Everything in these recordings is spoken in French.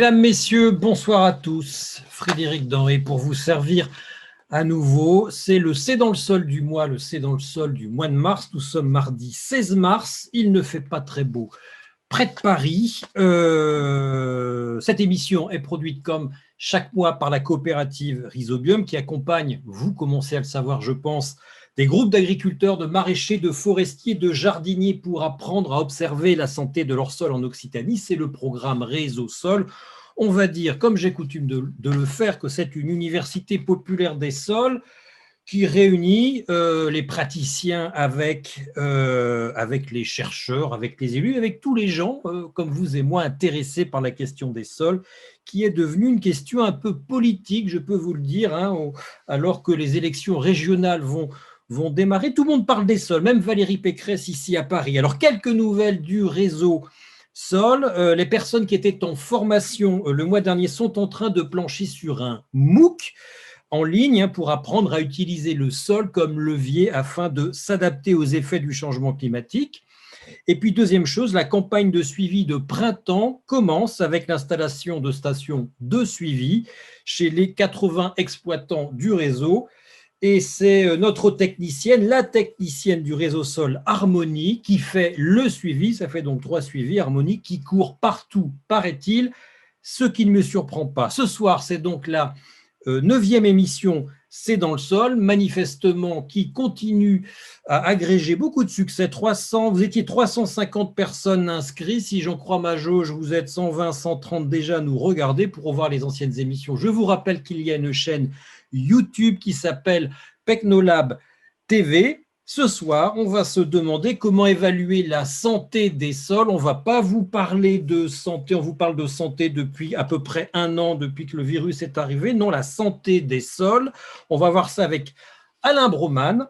Mesdames, Messieurs, bonsoir à tous. Frédéric Denré pour vous servir à nouveau. C'est le C'est dans le sol du mois, le C'est dans le sol du mois de mars. Nous sommes mardi 16 mars. Il ne fait pas très beau près de Paris. Cette émission est produite comme chaque mois par la coopérative Rhizobium qui accompagne, vous commencez à le savoir je pense, des groupes d'agriculteurs, de maraîchers, de forestiers, de jardiniers pour apprendre à observer la santé de leur sol en Occitanie. C'est le programme Réseau Sol. On va dire, comme j'ai coutume de le faire, que c'est une université populaire des sols qui réunit les praticiens avec les chercheurs, avec les élus, avec tous les gens, comme vous et moi, intéressés par la question des sols, qui est devenue une question un peu politique, je peux vous le dire, hein, alors que les élections régionales vont démarrer. Tout le monde parle des sols, même Valérie Pécresse ici à Paris. Alors, quelques nouvelles du réseau Sol. Les personnes qui étaient en formation le mois dernier sont en train de plancher sur un MOOC en ligne pour apprendre à utiliser le sol comme levier afin de s'adapter aux effets du changement climatique. Et puis, deuxième chose, la campagne de suivi de printemps commence avec l'installation de stations de suivi chez les 80 exploitants du réseau. Et c'est notre technicienne, la technicienne du réseau Sol, Harmonie, qui fait le suivi. Ça fait donc 3 suivis, Harmonie, qui court partout, paraît-il, ce qui ne me surprend pas. Ce soir, c'est donc la 9e émission, c'est dans le sol, manifestement qui continue à agréger beaucoup de succès. Vous étiez 350 personnes inscrites, si j'en crois ma jauge, vous êtes 120, 130 déjà à nous regarder pour voir les anciennes émissions. Je vous rappelle qu'il y a une chaîne YouTube qui s'appelle Pecnolab TV. Ce soir, on va se demander comment évaluer la santé des sols. On ne va pas vous parler de santé, on vous parle de santé depuis à peu près 1 an, depuis que le virus est arrivé. Non, la santé des sols. On va voir ça avec Alain Broman.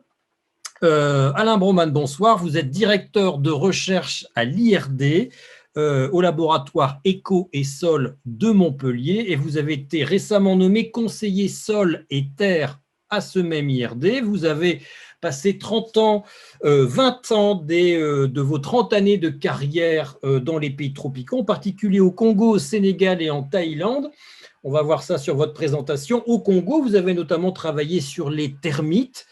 Alain Broman, bonsoir. Vous êtes directeur de recherche à l'IRD, au laboratoire Éco et Sol de Montpellier, et vous avez été récemment nommé conseiller sol et terre à ce même IRD. Vous avez passé 30 ans, 20 ans de vos 30 années de carrière dans les pays tropicaux, en particulier au Congo, au Sénégal et en Thaïlande. On va voir ça sur votre présentation. Au Congo, vous avez notamment travaillé sur les termites,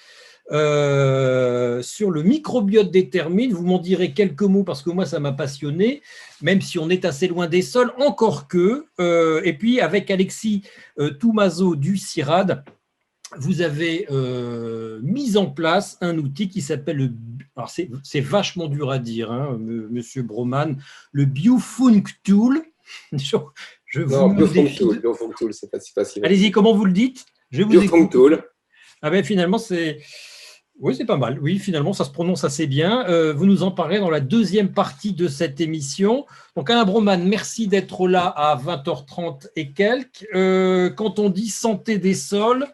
sur le microbiote des termites. Vous m'en direz quelques mots parce que moi, ça m'a passionné, même si on est assez loin des sols, encore que. Et puis, avec Alexis Toumazo du CIRAD, vous avez mis en place un outil qui s'appelle le… Alors, c'est vachement dur à dire, hein, monsieur Broman, le Biofunk Tool. Non, Biofunk Tool, c'est pas si facile. Allez-y, comment vous le dites? Je vous Biofunk Tool. Ah ben finalement, oui, c'est pas mal. Oui, finalement, ça se prononce assez bien. Vous nous en parlerez dans la deuxième partie de cette émission. Donc, Alain Broman, merci d'être là à 20h30 et quelques. Quand on dit santé des sols,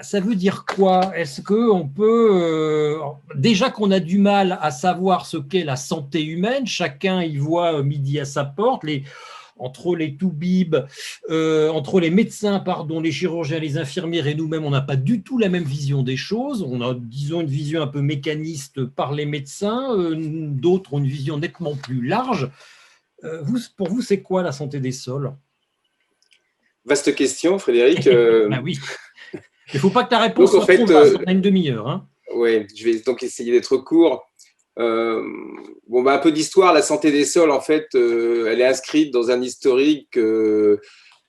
ça veut dire quoi? Est-ce qu'on peut… déjà qu'on a du mal à savoir ce qu'est la santé humaine, chacun y voit midi à sa porte, entre les toubibs, entre les médecins, pardon, les chirurgiens, les infirmières et nous-mêmes, on n'a pas du tout la même vision des choses. On a, disons, une vision un peu mécaniste par les médecins, d'autres ont une vision nettement plus large. Pour vous, c'est quoi la santé des sols? Vaste question, Frédéric. Ben oui. Il ne faut pas que ta réponse soit trop vaste, on a une demi-heure. Hein. Oui, je vais donc essayer d'être court. Un peu d'histoire. La santé des sols, en fait, elle est inscrite dans un historique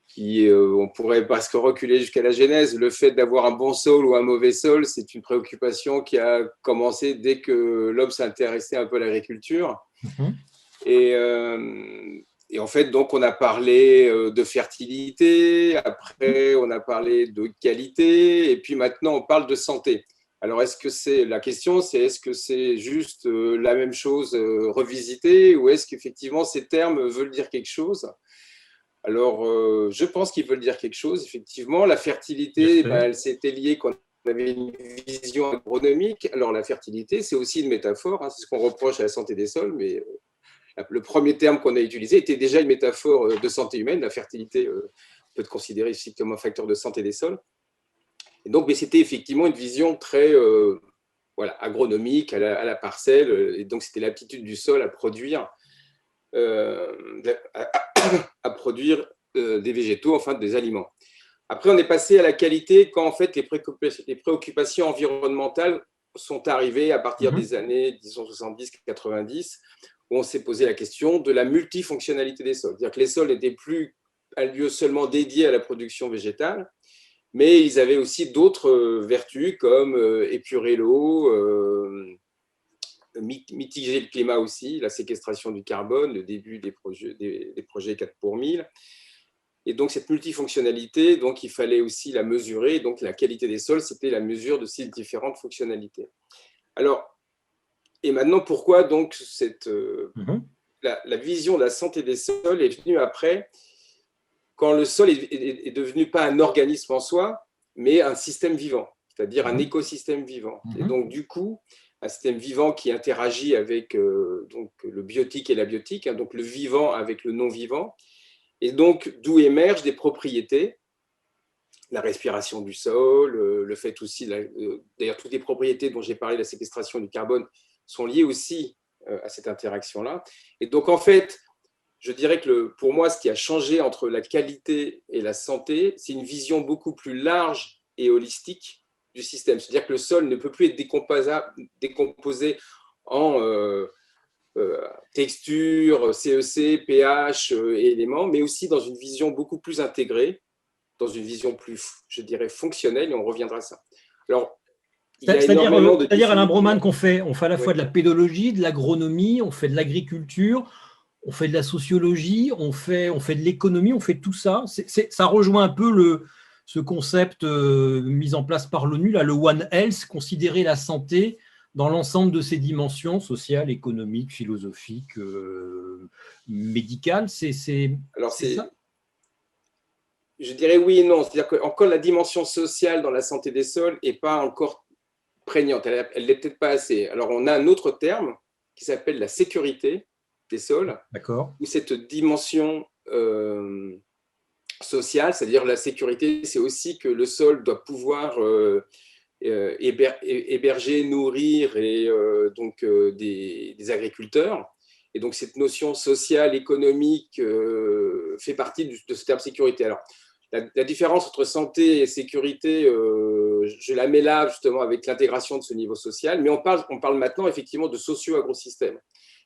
qui, on pourrait presque reculer jusqu'à la genèse. Le fait d'avoir un bon sol ou un mauvais sol, c'est une préoccupation qui a commencé dès que l'homme s'intéressait un peu à l'agriculture. Et en fait, donc, on a parlé de fertilité, après, on a parlé de qualité, et puis maintenant, on parle de santé. Alors, la question, c'est est-ce que c'est juste la même chose revisitée, ou est-ce qu'effectivement, ces termes veulent dire quelque chose? Alors, je pense qu'ils veulent dire quelque chose. Effectivement, la fertilité, elle s'était liée quand on avait une vision agronomique. Alors, la fertilité, c'est aussi une métaphore, hein, c'est ce qu'on reproche à la santé des sols, mais… Le premier terme qu'on a utilisé était déjà une métaphore de santé humaine. La fertilité peut être considérée ici comme un facteur de santé des sols. Et donc, mais c'était effectivement une vision très agronomique, à la parcelle. Et donc, c'était l'aptitude du sol à produire à produire des végétaux, enfin des aliments. Après, on est passé à la qualité quand en fait les préoccupations environnementales sont arrivées à partir des années, disons 70-90, où on s'est posé la question de la multifonctionnalité des sols. C'est-à-dire que les sols n'étaient plus un lieu seulement dédié à la production végétale, mais ils avaient aussi d'autres vertus comme épurer l'eau, mitiger le climat aussi, la séquestration du carbone, le début des projets 4 pour 1000. Et donc, cette multifonctionnalité, donc, il fallait aussi la mesurer. Donc, la qualité des sols, c'était la mesure de ces différentes fonctionnalités. Alors, et maintenant, pourquoi donc la vision de la santé des sols est venue après, quand le sol est devenu pas un organisme en soi, mais un système vivant, c'est-à-dire un écosystème vivant. Et donc, du coup, un système vivant qui interagit avec donc, le biotique et l'abiotique, hein, donc le vivant avec le non-vivant, et donc d'où émergent des propriétés, la respiration du sol, le fait aussi, d'ailleurs toutes les propriétés dont j'ai parlé, la séquestration du carbone, sont liées aussi à cette interaction-là. Et donc en fait, je dirais que pour moi, ce qui a changé entre la qualité et la santé, c'est une vision beaucoup plus large et holistique du système. C'est-à-dire que le sol ne peut plus être décomposé en texture, CEC, pH et éléments, mais aussi dans une vision beaucoup plus intégrée, dans une vision plus, je dirais, fonctionnelle, et on reviendra à ça. Alors, il y a énormément de C'est-à-dire, Alain Broman, on fait à la fois de la pédologie, de l'agronomie, on fait de l'agriculture, on fait de la sociologie, on fait de l'économie, on fait tout ça. Ça rejoint un peu ce concept mis en place par l'ONU, le One Health, considérer la santé dans l'ensemble de ses dimensions sociales, économiques, philosophiques, médicales. Alors, c'est ça. Je dirais oui et non. C'est-à-dire qu'encore la dimension sociale dans la santé des sols n'est pas encore prégnante. Elle ne l'est peut-être pas assez. Alors, on a un autre terme qui s'appelle la sécurité des sols. D'accord. Où cette dimension sociale, c'est-à-dire la sécurité, c'est aussi que le sol doit pouvoir héberger, nourrir et donc des agriculteurs. Et donc cette notion sociale, économique fait partie de ce terme sécurité. Alors la différence entre santé et sécurité, je la mets là justement avec l'intégration de ce niveau social, mais on parle maintenant effectivement de socio-agrosystème.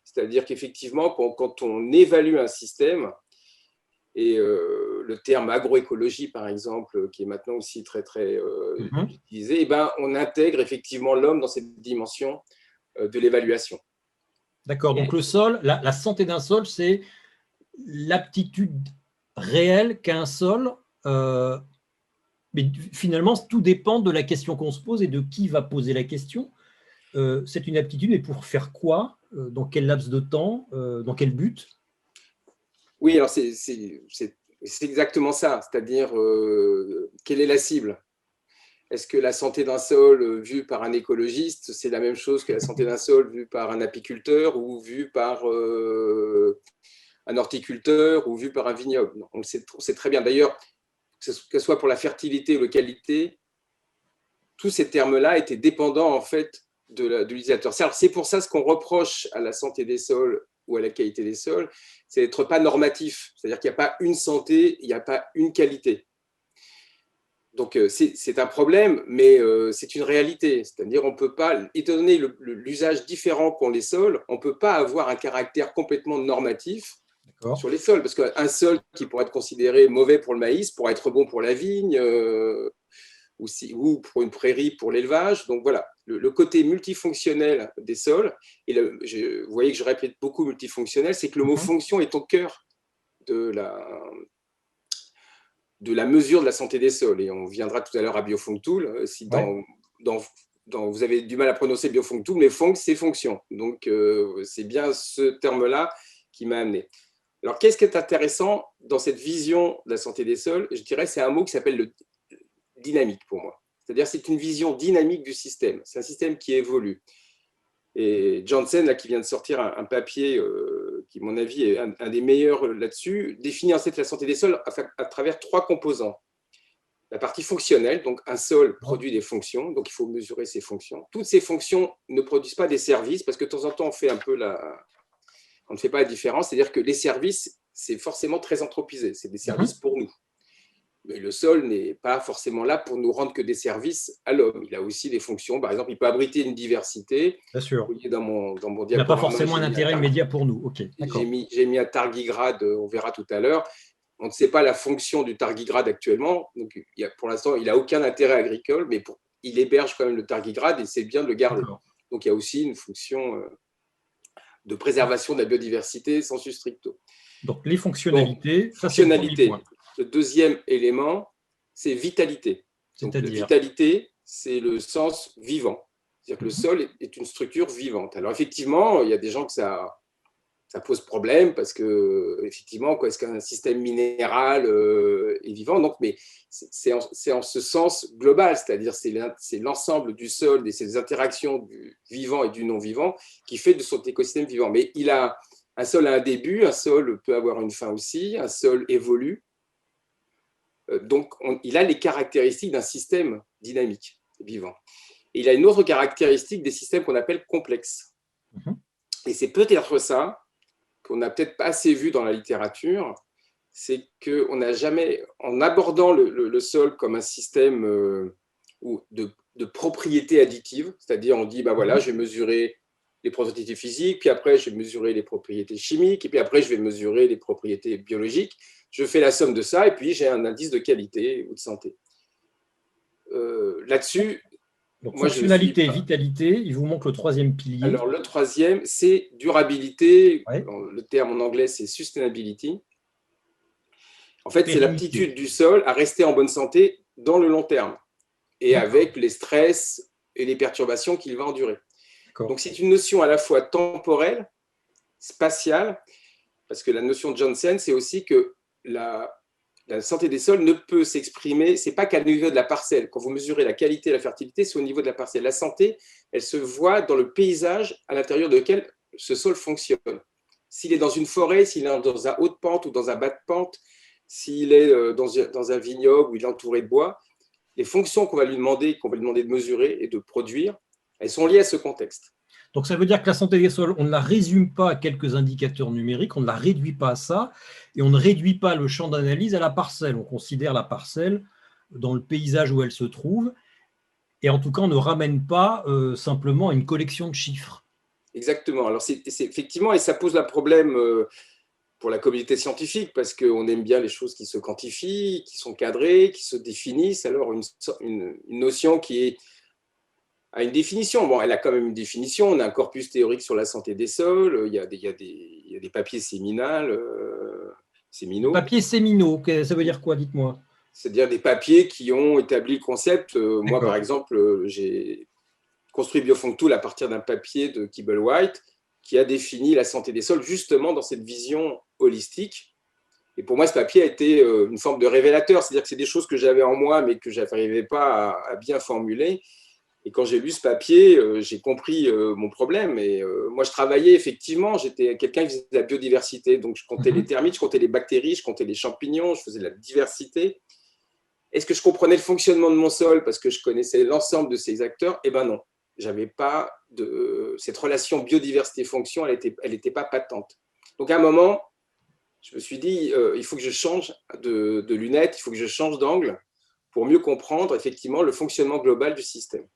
C'est-à-dire qu'effectivement, quand on évalue un système, et le terme agroécologie, par exemple, qui est maintenant aussi très, très utilisé, et ben, on intègre effectivement l'homme dans cette dimension de l'évaluation. D'accord, donc le sol, la santé d'un sol, c'est l'aptitude réelle qu'a un sol, mais finalement, tout dépend de la question qu'on se pose et de qui va poser la question. C'est une aptitude, mais pour faire quoi? Dans quel laps de temps? Dans quel but? Oui, alors c'est exactement ça, c'est-à-dire quelle est la cible? Est-ce que la santé d'un sol vue par un écologiste, c'est la même chose que la santé d'un sol vue par un apiculteur ou vue par un horticulteur ou vue par un vignoble? On le sait très bien. D'ailleurs, que ce soit pour la fertilité ou la qualité, tous ces termes-là étaient dépendants en fait de l'utilisateur. C'est pour ça ce qu'on reproche à la santé des sols ou à la qualité des sols, c'est d'être pas normatif. C'est-à-dire qu'il n'y a pas une santé, il n'y a pas une qualité. Donc c'est un problème, mais c'est une réalité. C'est-à-dire on peut pas, étant donné l'usage différent qu'ont les sols, on ne peut pas avoir un caractère complètement normatif sur les sols. Parce qu'un sol qui pourrait être considéré mauvais pour le maïs pourrait être bon pour la vigne, ou pour une prairie, pour l'élevage. Donc voilà, le côté multifonctionnel des sols, et vous voyez que je répète beaucoup multifonctionnel, c'est que le mot fonction est au cœur de la mesure de la santé des sols. Et on viendra tout à l'heure à Biofunctool, si vous avez du mal à prononcer Biofunctool, mais fonc, c'est fonction. Donc c'est bien ce terme-là qui m'a amené. Alors qu'est-ce qui est intéressant dans cette vision de la santé des sols? Je dirais c'est un mot qui s'appelle le dynamique pour moi. C'est-à-dire c'est une vision dynamique du système. C'est un système qui évolue. Et Janssen, là, qui vient de sortir un papier qui, à mon avis, est un des meilleurs là-dessus, définit en fait la santé des sols à travers 3 composants. La partie fonctionnelle, donc un sol produit des fonctions, donc il faut mesurer ces fonctions. Toutes ces fonctions ne produisent pas des services, parce que de temps en temps, on ne fait pas la différence. C'est-à-dire que les services, c'est forcément très anthropisé. C'est des Mhm. services pour nous. Mais le sol n'est pas forcément là pour nous rendre que des services à l'homme. Il a aussi des fonctions. Par exemple, il peut abriter une diversité. Bien sûr. Vous voyez, dans mon Il n'a pas diaporama, forcément un intérêt immédiat pour nous. OK, d'accord. j'ai mis un tardigrade, on verra tout à l'heure. On ne sait pas la fonction du tardigrade actuellement. Donc, pour l'instant, il n'a aucun intérêt agricole, mais il héberge quand même le tardigrade et c'est bien de le garder. D'accord. Donc, il y a aussi une fonction de préservation de la biodiversité sensu stricto. Donc, les Donc, fonctionnalités, ça, c'est le premier fonctionnalité. point. Le deuxième élément, c'est vitalité. Donc, la C'est-à-dire, vitalité, c'est le sens vivant. C'est-à-dire que le sol est une structure vivante. Alors, effectivement, il y a des gens que ça pose problème parce que, effectivement, est-ce qu'un système minéral est vivant? Donc, mais c'est en ce sens global, c'est-à-dire c'est l'ensemble du sol et ses interactions du vivant et du non-vivant qui fait de son écosystème vivant. Mais un sol a un début, un sol peut avoir une fin aussi, un sol évolue. Donc, il a les caractéristiques d'un système dynamique, vivant. Et il a une autre caractéristique des systèmes qu'on appelle complexes. Et c'est peut-être ça qu'on n'a peut-être pas assez vu dans la littérature, c'est qu'on n'a jamais, en abordant le sol comme un système de propriétés additives, c'est-à-dire on dit, ben voilà, je vais mesurer les propriétés physiques, puis après je vais mesurer les propriétés chimiques, et puis après je vais mesurer les propriétés biologiques, je fais la somme de ça, et puis j'ai un indice de qualité ou de santé. Là-dessus, donc, moi je suis fonctionnalité, vitalité, il vous manque le troisième pilier. Alors, le troisième, c'est durabilité. Ouais. Le terme en anglais, c'est sustainability. En fait, c'est Pérennité. l'aptitude du sol à rester en bonne santé dans le long terme et avec les stress et les perturbations qu'il va endurer. Donc, c'est une notion à la fois temporelle, spatiale, parce que la notion de Johnson, c'est aussi que la santé des sols ne peut s'exprimer, c'est pas qu'à niveau de la parcelle. Quand vous mesurez la qualité et la fertilité, c'est au niveau de la parcelle. La santé, elle se voit dans le paysage à l'intérieur de lequel ce sol fonctionne. S'il est dans une forêt, s'il est dans un haut de pente ou dans un bas de pente, s'il est dans un vignoble où il est entouré de bois, les fonctions qu'on va lui demander de mesurer et de produire, elles sont liées à ce contexte. Donc, ça veut dire que la santé des sols, on ne la résume pas à quelques indicateurs numériques, on ne la réduit pas à ça, et on ne réduit pas le champ d'analyse à la parcelle. On considère la parcelle dans le paysage où elle se trouve, et en tout cas, on ne ramène pas simplement à une collection de chiffres. Exactement. Alors, c'est effectivement, et ça pose un problème pour la communauté scientifique, parce qu'on aime bien les choses qui se quantifient, qui sont cadrées, qui se définissent. Alors, une notion qui a une définition. Bon, elle a quand même une définition. On a un corpus théorique sur la santé des sols. Il y a des papiers séminaux. Papiers séminaux, ça veut dire quoi, dites-moi? C'est-à-dire des papiers qui ont établi le concept. Moi, par exemple, j'ai construit Biofunctool à partir d'un papier de Kibble White qui a défini la santé des sols justement dans cette vision holistique. Et pour moi, ce papier a été une forme de révélateur. C'est-à-dire que c'est des choses que j'avais en moi, mais que je n'arrivais pas à bien formuler. Et quand j'ai lu ce papier, j'ai compris mon problème. Et moi, je travaillais effectivement, j'étais quelqu'un qui faisait de la biodiversité. Donc, je comptais les termites, je comptais les bactéries, je comptais les champignons, je faisais de la diversité. Est-ce que je comprenais le fonctionnement de mon sol parce que je connaissais l'ensemble de ces acteurs? Eh bien non, j'avais pas cette relation biodiversité-fonction, elle était pas patente. Donc, à un moment, je me suis dit, il faut que je change de lunettes, il faut que je change d'angle pour mieux comprendre effectivement le fonctionnement global du système.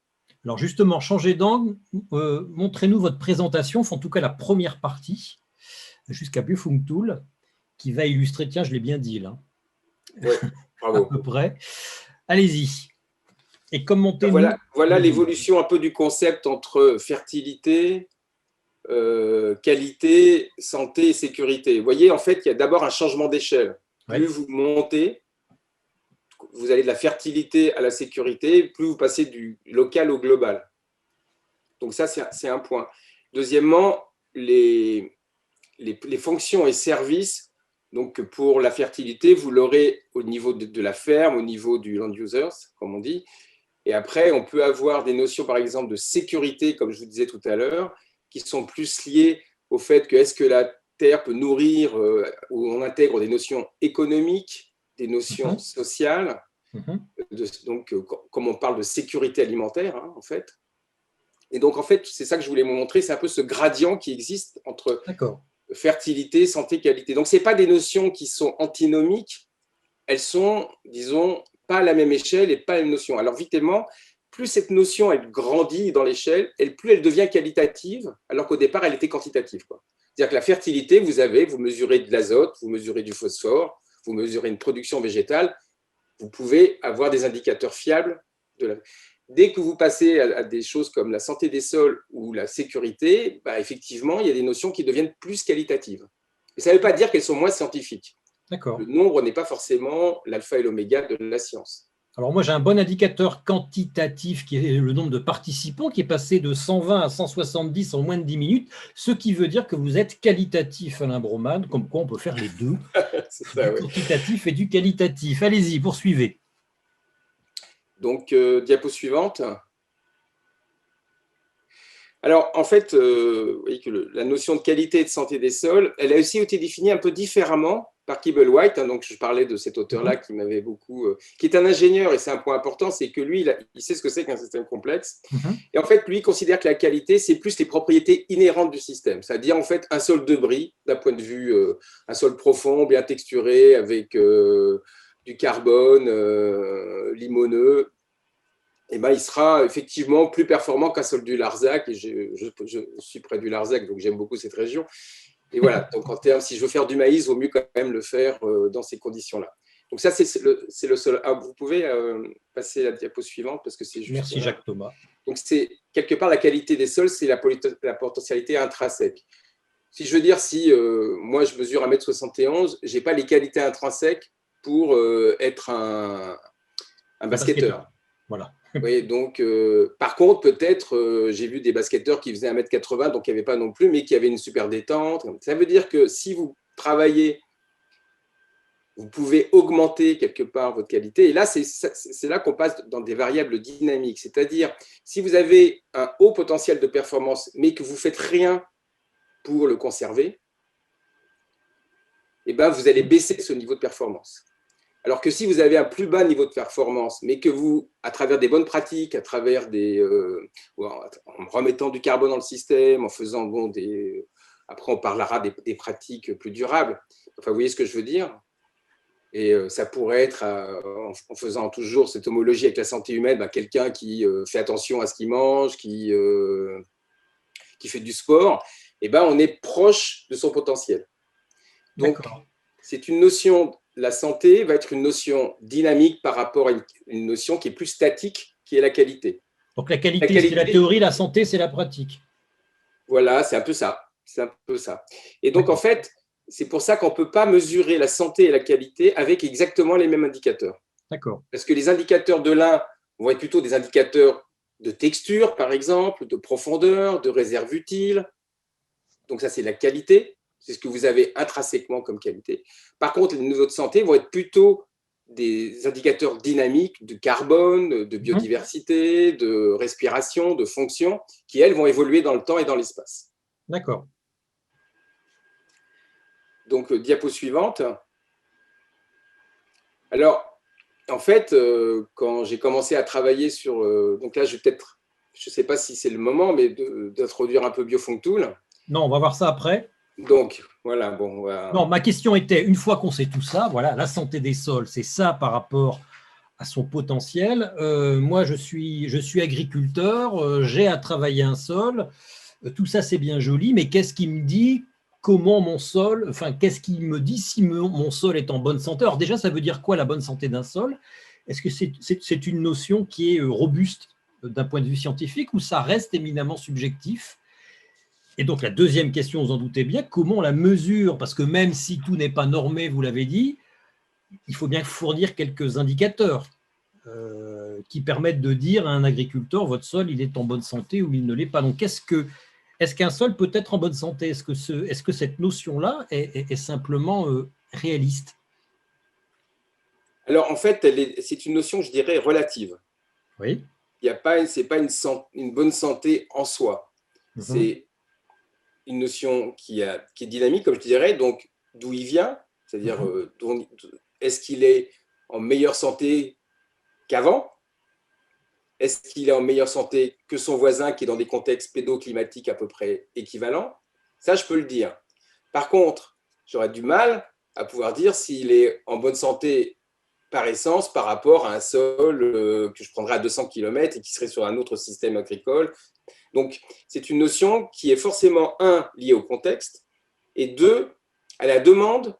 Alors justement, changez d'angle, montrez-nous votre présentation, en tout cas la première partie, jusqu'à Biofunctool, qui va illustrer, tiens, je l'ai bien dit là, ouais, bravo. à peu près. Allez-y. Et commentez-nous. Voilà l'évolution un peu du concept entre fertilité, qualité, santé et sécurité. Vous voyez, en fait, il y a d'abord un changement d'échelle. Plus vous montez, vous allez de la fertilité à la sécurité, plus vous passez du local au global. Donc ça, c'est un point. Deuxièmement, les fonctions et services, donc pour la fertilité, vous l'aurez au niveau de la ferme, au niveau du land users, comme on dit. Et après, on peut avoir des notions, par exemple, de sécurité, comme je vous disais tout à l'heure, qui sont plus liées au fait que est-ce que la terre peut nourrir, où on intègre des notions économiques, des notions sociales. Donc, comme on parle de sécurité alimentaire, hein, en fait. Et donc, en fait, c'est ça que je voulais vous montrer, c'est un peu ce gradient qui existe entre fertilité, santé, qualité. Donc, ce n'est pas des notions qui sont antinomiques, elles sont, disons, pas à la même échelle et pas la même notion. Alors, évidemment, plus cette notion elle grandit dans l'échelle, et plus elle devient qualitative, alors qu'au départ, elle était quantitative, quoi. C'est-à-dire que la fertilité, vous mesurez de l'azote, vous mesurez du phosphore, vous mesurez une production végétale, vous pouvez avoir des indicateurs fiables de la... Dès que vous passez à des choses comme la santé des sols ou la sécurité, bah, effectivement, il y a des notions qui deviennent plus qualitatives. Et ça ne veut pas dire qu'elles sont moins scientifiques. D'accord. Le nombre n'est pas forcément l'alpha et l'oméga de la science. Alors moi, j'ai un bon indicateur quantitatif qui est le nombre de participants qui est passé de 120 à 170 en moins de 10 minutes, ce qui veut dire que vous êtes qualitatif, Alain Broman, comme quoi on peut faire les deux, C'est ça, du oui. quantitatif et du qualitatif. Allez-y, poursuivez. Donc, diapo suivante. Alors, en fait, vous voyez que la notion de qualité et de santé des sols, elle a aussi été définie un peu différemment par Kibble-White. Donc, je parlais de cet auteur-là qui m'avait beaucoup, qui est un ingénieur, et c'est un point important, c'est que lui, il sait ce que c'est qu'un système complexe. Et en fait, lui, il considère que la qualité, c'est plus les propriétés inhérentes du système, c'est-à-dire en fait un sol de bris, d'un point de vue, un sol profond, bien texturé, avec du carbone, limoneux. Eh ben, il sera effectivement plus performant qu'un sol du Larzac. Et je suis près du Larzac, donc j'aime beaucoup cette région. Et voilà, donc en termes, si je veux faire du maïs, il vaut mieux quand même le faire dans ces conditions-là. Donc ça, c'est le sol. Ah, vous pouvez passer la diapo suivante parce que c'est juste. Merci Jacques Thomas. Donc c'est quelque part la qualité des sols, c'est la potentialité intrinsèque. Si je veux dire, si moi je mesure 1m71, je n'ai pas les qualités intrinsèques pour être un basketteur. Voilà. Oui, donc, par contre, peut-être, j'ai vu des basketteurs qui faisaient 1m80, donc il n'y avait pas non plus, mais qui avaient une super détente. Ça veut dire que si vous travaillez, vous pouvez augmenter quelque part votre qualité. Et là, c'est là qu'on passe dans des variables dynamiques. C'est-à-dire, si vous avez un haut potentiel de performance, mais que vous ne faites rien pour le conserver, eh ben, vous allez baisser ce niveau de performance. Alors que si vous avez un plus bas niveau de performance, mais que vous, à travers des bonnes pratiques, à travers en remettant du carbone dans le système, en faisant après on parlera des pratiques plus durables. Enfin, vous voyez ce que je veux dire? Et ça pourrait être, en faisant toujours cette homologie avec la santé humaine, quelqu'un qui fait attention à ce qu'il mange, qui fait du sport, et on est proche de son potentiel. Donc, c'est une notion, la santé va être une notion dynamique par rapport à une notion qui est plus statique, qui est la qualité. Donc la qualité, c'est la théorie, la santé, c'est la pratique. Voilà, c'est un peu ça. C'est un peu ça. Et donc, en fait, c'est pour ça qu'on ne peut pas mesurer la santé et la qualité avec exactement les mêmes indicateurs. D'accord. Parce que les indicateurs de l'un vont être plutôt des indicateurs de texture, par exemple, de profondeur, de réserve utile. Donc, ça, c'est la qualité. C'est ce que vous avez intrinsèquement comme qualité. Par contre, les niveaux de santé vont être plutôt des indicateurs dynamiques de carbone, de biodiversité, de respiration, de fonction, qui, elles, vont évoluer dans le temps et dans l'espace. D'accord. Donc, diapo suivante. Alors, en fait, quand j'ai commencé à travailler sur... donc là, je ne sais pas si c'est le moment, mais d'introduire un peu BioFuncTool. Non, on va voir ça après. Donc, voilà, bon. Voilà. Non, ma question était, une fois qu'on sait tout ça, voilà, la santé des sols, c'est ça par rapport à son potentiel. Moi, je suis agriculteur, j'ai à travailler un sol. Tout ça, c'est bien joli, mais qu'est-ce qui me dit comment mon sol, enfin, qu'est-ce qui me dit si mon sol est en bonne santé? Alors déjà, ça veut dire quoi la bonne santé d'un sol? Est-ce que c'est une notion qui est robuste d'un point de vue scientifique ou ça reste éminemment subjectif? Et donc, la deuxième question, vous en doutez bien, comment on la mesure? Parce que même si tout n'est pas normé, vous l'avez dit, il faut bien fournir quelques indicateurs qui permettent de dire à un agriculteur, votre sol, il est en bonne santé ou il ne l'est pas. Donc, est-ce qu'un sol peut être en bonne santé? Est-ce que cette notion-là est simplement réaliste? Alors, en fait, c'est une notion, je dirais, relative. Oui. Ce n'est pas une bonne santé en soi. C'est une notion qui est dynamique, comme je dirais, donc d'où il vient, c'est-à-dire est-ce qu'il est en meilleure santé qu'avant? Est-ce qu'il est en meilleure santé que son voisin qui est dans des contextes pédoclimatiques à peu près équivalents? Ça, je peux le dire. Par contre, j'aurais du mal à pouvoir dire s'il est en bonne santé par essence par rapport à un sol que je prendrais à 200 km et qui serait sur un autre système agricole. Donc, c'est une notion qui est forcément, un, liée au contexte, et deux, à la demande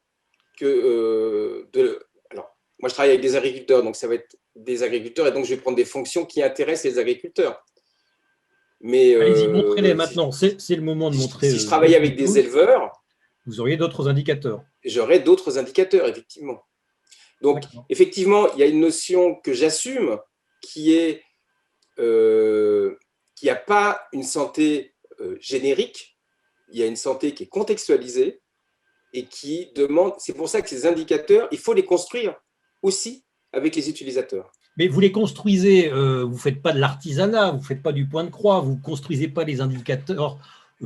alors, moi, je travaille avec des agriculteurs, donc ça va être des agriculteurs, et donc je vais prendre des fonctions qui intéressent les agriculteurs. Mais Allez-y, montrez-les maintenant. C'est le moment de montrer. si je travaillais avec des éleveurs, vous auriez d'autres indicateurs. J'aurais d'autres indicateurs, effectivement. Donc, effectivement, il y a une notion que j'assume qui est qu'il n'y a pas une santé générique, il y a une santé qui est contextualisée et qui demande, c'est pour ça que ces indicateurs, il faut les construire aussi avec les utilisateurs. Mais vous les construisez, vous ne faites pas de l'artisanat, vous ne faites pas du point de croix, vous ne construisez pas les indicateurs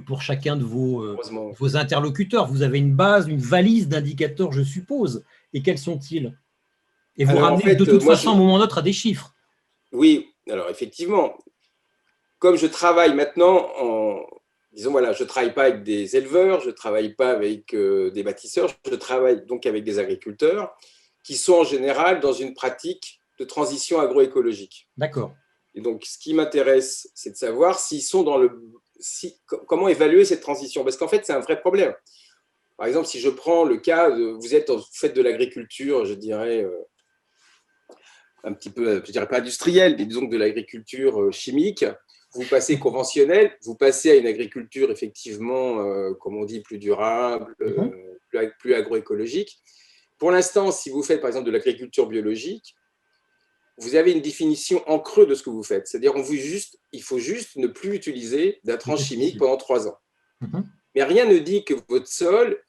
pour chacun de vos interlocuteurs. Vous avez une base, une valise d'indicateurs, je suppose. Et quels sont-ils? Et vous ramenez en fait, de toute façon, à un moment ou à un autre, à des chiffres. Oui, alors effectivement, comme je travaille maintenant disons voilà, je ne travaille pas avec des éleveurs, je ne travaille pas avec des bâtisseurs, je travaille donc avec des agriculteurs qui sont en général dans une pratique de transition agroécologique. D'accord. Et donc, ce qui m'intéresse, c'est de savoir s'ils sont dans comment évaluer cette transition, parce qu'en fait, c'est un vrai problème. Par exemple, si je prends le cas vous faites de l'agriculture, je dirais un petit peu, je dirais pas industrielle, mais disons de l'agriculture chimique. Vous passez conventionnel, vous passez à une agriculture effectivement, comme on dit, plus durable, plus agroécologique. Pour l'instant, si vous faites par exemple de l'agriculture biologique, vous avez une définition en creux de ce que vous faites. C'est-à-dire il faut juste ne plus utiliser d'intrants chimiques pendant 3 ans. Mais rien ne dit que votre sol,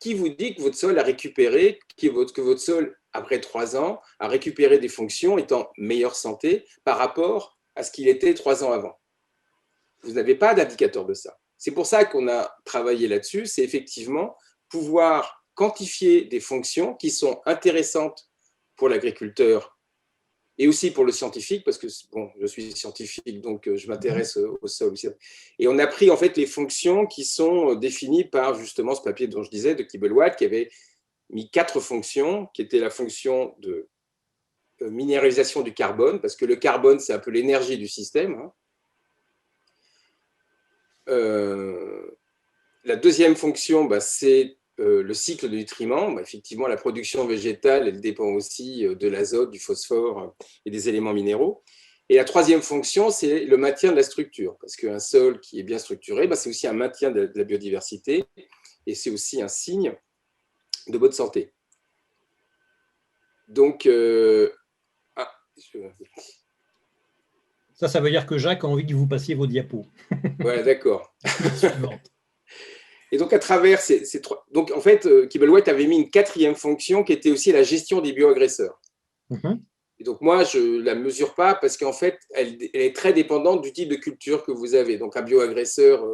qui vous dit que votre sol a récupéré, que votre sol, après 3 ans, a récupéré des fonctions, est en meilleure santé par rapport à ce qu'il était 3 ans avant. Vous n'avez pas d'indicateur de ça. C'est pour ça qu'on a travaillé là-dessus, c'est effectivement pouvoir quantifier des fonctions qui sont intéressantes pour l'agriculteur et aussi pour le scientifique, parce que bon, je suis scientifique, donc je m'intéresse au sol aussi. Et on a pris en fait les fonctions qui sont définies par justement ce papier dont je disais, de Kibble-White, qui avait mis 4 fonctions, qui étaient la fonction de minéralisation du carbone, parce que le carbone, c'est un peu l'énergie du système. La deuxième fonction, c'est le cycle de nutriments. Effectivement, la production végétale, elle dépend aussi de l'azote, du phosphore et des éléments minéraux. Et la troisième fonction, c'est le maintien de la structure, parce qu'un sol qui est bien structuré, c'est aussi un maintien de la biodiversité et c'est aussi un signe de bonne santé. Donc, ça veut dire que Jacques a envie que vous passiez vos diapos. Voilà, d'accord. Et donc, à travers ces trois... Donc, en fait, Kibble-White avait mis une 4e fonction qui était aussi la gestion des bioagresseurs. Et donc, moi, je ne la mesure pas parce qu'en fait, elle est très dépendante du type de culture que vous avez. Donc, un bioagresseur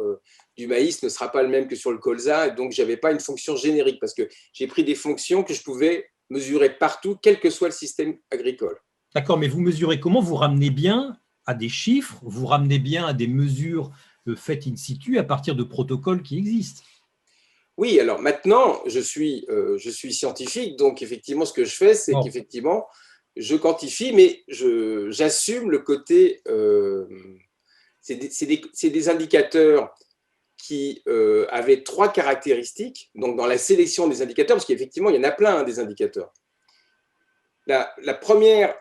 du maïs ne sera pas le même que sur le colza. Et donc, je n'avais pas une fonction générique parce que j'ai pris des fonctions que je pouvais mesurer partout, quel que soit le système agricole. D'accord, mais vous mesurez comment? Vous ramenez bien à des chiffres, vous ramenez bien à des mesures faites in situ à partir de protocoles qui existent. Oui, alors maintenant, je suis scientifique, donc effectivement, ce que je fais, c'est qu'effectivement, je quantifie, mais j'assume le côté… c'est des indicateurs qui avaient 3 caractéristiques. Donc, dans la sélection des indicateurs, parce qu'effectivement, il y en a plein des indicateurs. La première…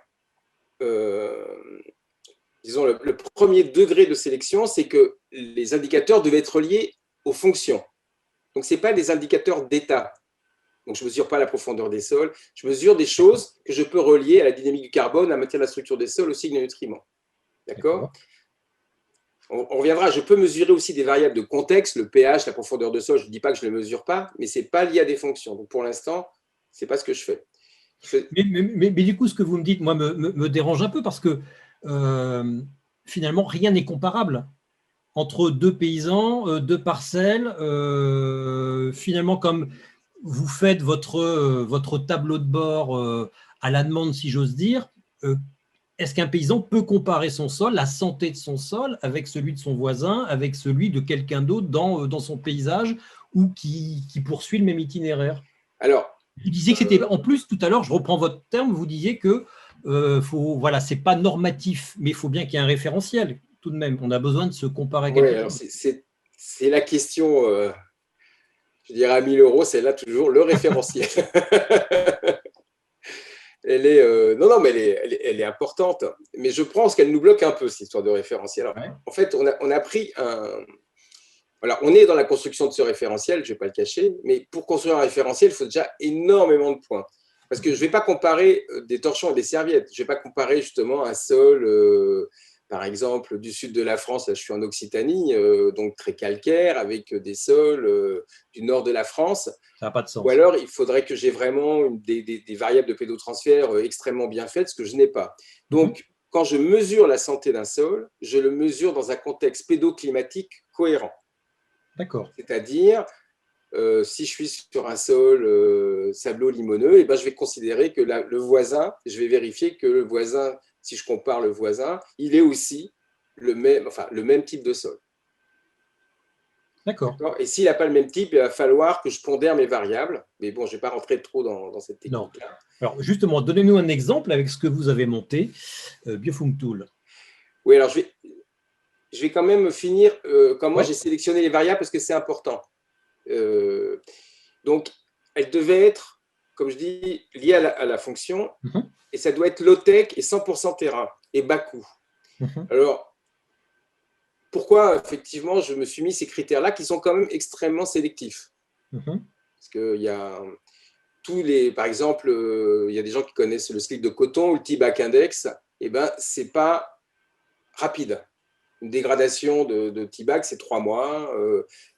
disons, le premier degré de sélection, c'est que les indicateurs devaient être liés aux fonctions. Donc, ce n'est pas des indicateurs d'état. Donc, je ne mesure pas la profondeur des sols. Je mesure des choses que je peux relier à la dynamique du carbone, à la matière de la structure des sols, au cycle des nutriments. D'accord ? On reviendra. Je peux mesurer aussi des variables de contexte, le pH, la profondeur de sol. Je ne dis pas que je ne le mesure pas, mais ce n'est pas lié à des fonctions. Donc, pour l'instant, ce n'est pas ce que je fais. Mais du coup, ce que vous me dites, moi, me dérange un peu parce que finalement, rien n'est comparable entre 2 paysans, 2 parcelles. Finalement, comme vous faites votre tableau de bord à la demande, si j'ose dire, est-ce qu'un paysan peut comparer son sol, la santé de son sol, avec celui de son voisin, avec celui de quelqu'un d'autre dans son paysage ou qui poursuit le même itinéraire? Alors, Vous disiez que c'était, en plus, tout à l'heure, je reprends votre terme, vous disiez que voilà, c'est pas normatif, mais il faut bien qu'il y ait un référentiel tout de même. On a besoin de se comparer à ouais, quelque alors chose. c'est la question, je dirais à 1000 euros, c'est là toujours le référentiel. Non, non, mais elle est importante. Mais je pense qu'elle nous bloque un peu, cette histoire de référentiel. Alors, Ouais. en fait, on a pris un. Voilà, on est dans la construction de ce référentiel, je ne vais pas le cacher, mais pour construire un référentiel, il faut déjà énormément de points. Parce que je ne vais pas comparer des torchons et des serviettes. Je ne vais pas comparer justement un sol, par exemple, du sud de la France, là je suis en Occitanie, donc très calcaire, avec des sols du nord de la France. Ça n'a pas de Ou sens. alors, il faudrait que j'ai vraiment des variables de pédotransfert extrêmement bien faites, ce que je n'ai pas. Mhm. Donc, quand je mesure la santé d'un sol, je le mesure dans un contexte pédoclimatique cohérent. D'accord. C'est-à-dire, si je suis sur un sol sablo-limoneux, eh ben, je vais considérer que le voisin, je vais vérifier que le voisin, si je compare le voisin, il est aussi le même type de sol. D'accord. Et s'il n'a pas le même type, il va falloir que je pondère mes variables. Mais bon, je ne vais pas rentrer trop dans cette Non. technique-là. Alors, justement, donnez-nous un exemple avec ce que vous avez monté, Biofunctool. Oui, alors je vais quand même finir comment Ouais. j'ai sélectionné les variables parce que c'est important. Euh, donc, elles devaient être, comme je dis, liées à la fonction Mhm. et ça doit être low-tech et 100% terrain et bas coût. Mhm. Alors, pourquoi effectivement je me suis mis ces critères-là qui sont quand même extrêmement sélectifs? Mhm. Parce qu'il y a par exemple, il y a des gens qui connaissent le slip de coton ou le T-back index, et ben, c'est pas rapide. Une dégradation de T-back, c'est 3 mois.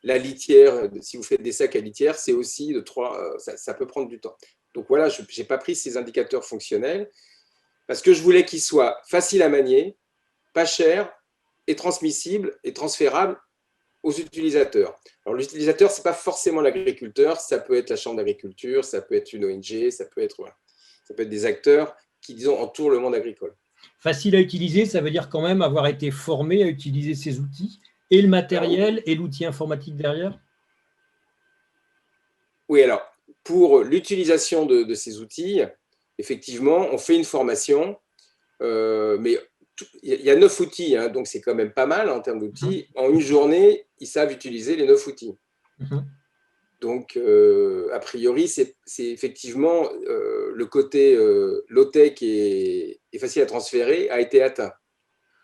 La litière, si vous faites des sacs à litière, c'est aussi de 3, ça peut prendre du temps. Donc voilà, je n'ai pas pris ces indicateurs fonctionnels parce que je voulais qu'ils soient faciles à manier, pas chers et transmissibles et transférables aux utilisateurs. Alors l'utilisateur, ce n'est pas forcément l'agriculteur, ça peut être la chambre d'agriculture, ça peut être une ONG, ça peut être des acteurs qui, disons, entourent le monde agricole. Facile à utiliser, ça veut dire quand même avoir été formé à utiliser ces outils et le Alors, matériel et l'outil informatique derrière. oui, alors, pour l'utilisation de ces outils, effectivement, on fait une formation, mais il y a 9 outils, hein, donc c'est quand même pas mal en termes Mhm. d'outils. En une journée, ils savent utiliser les 9 outils. Mhm. Donc, a priori, c'est effectivement le côté low-tech et facile à transférer a été atteint.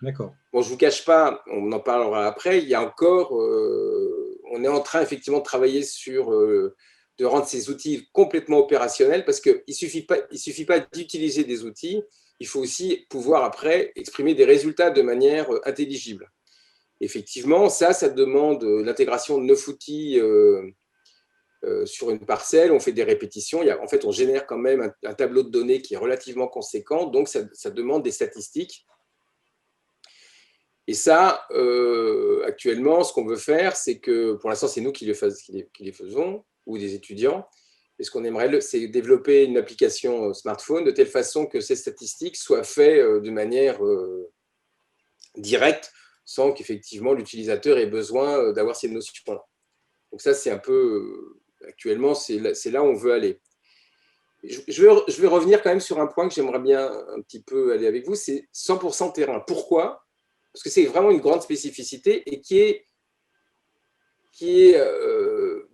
D'accord. Bon, je ne vous cache pas, on en parlera après, il y a encore, on est en train effectivement de travailler sur, de rendre ces outils complètement opérationnels parce qu'il ne suffit pas d'utiliser des outils, il faut aussi pouvoir après exprimer des résultats de manière intelligible. Effectivement, ça demande l'intégration de 9 outils sur une parcelle, on fait des répétitions, en fait, on génère quand même un tableau de données qui est relativement conséquent, donc ça demande des statistiques. Et ça, actuellement, ce qu'on veut faire, c'est que, pour l'instant, c'est nous qui les faisons, ou des étudiants, et ce qu'on aimerait, c'est développer une application smartphone de telle façon que ces statistiques soient faites de manière directe, sans qu'effectivement l'utilisateur ait besoin d'avoir ces notions-là. Donc ça, c'est un peu, actuellement, c'est là où on veut aller. Je vais revenir quand même sur un point que j'aimerais bien un petit peu aller avec vous, c'est 100% terrain. Pourquoi? Parce que c'est vraiment une grande spécificité et qui est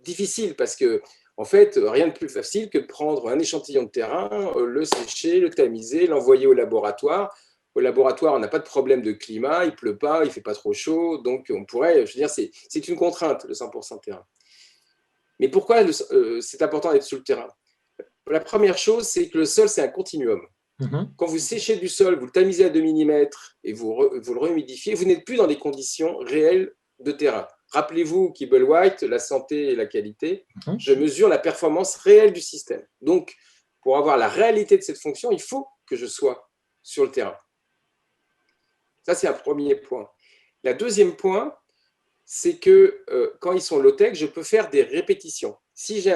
difficile parce que, en fait, rien de plus facile que de prendre un échantillon de terrain, le sécher, le tamiser, l'envoyer au laboratoire. Au laboratoire, on n'a pas de problème de climat, il ne pleut pas, il ne fait pas trop chaud, donc on pourrait, je veux dire, c'est une contrainte, le 100% terrain. Mais pourquoi c'est important d'être sur le terrain? La première chose, c'est que le sol, c'est un continuum. Mhm. Quand vous séchez du sol, vous le tamisez à 2 mm et vous le rehumidifiez, vous n'êtes plus dans des conditions réelles de terrain. Rappelez-vous, Kibble White, la santé et la qualité, Mhm. je mesure la performance réelle du système. Donc, pour avoir la réalité de cette fonction, il faut que je sois sur le terrain. Ça, c'est un premier point. Le deuxième point, c'est que quand ils sont low-tech, je peux faire des répétitions. Si j'ai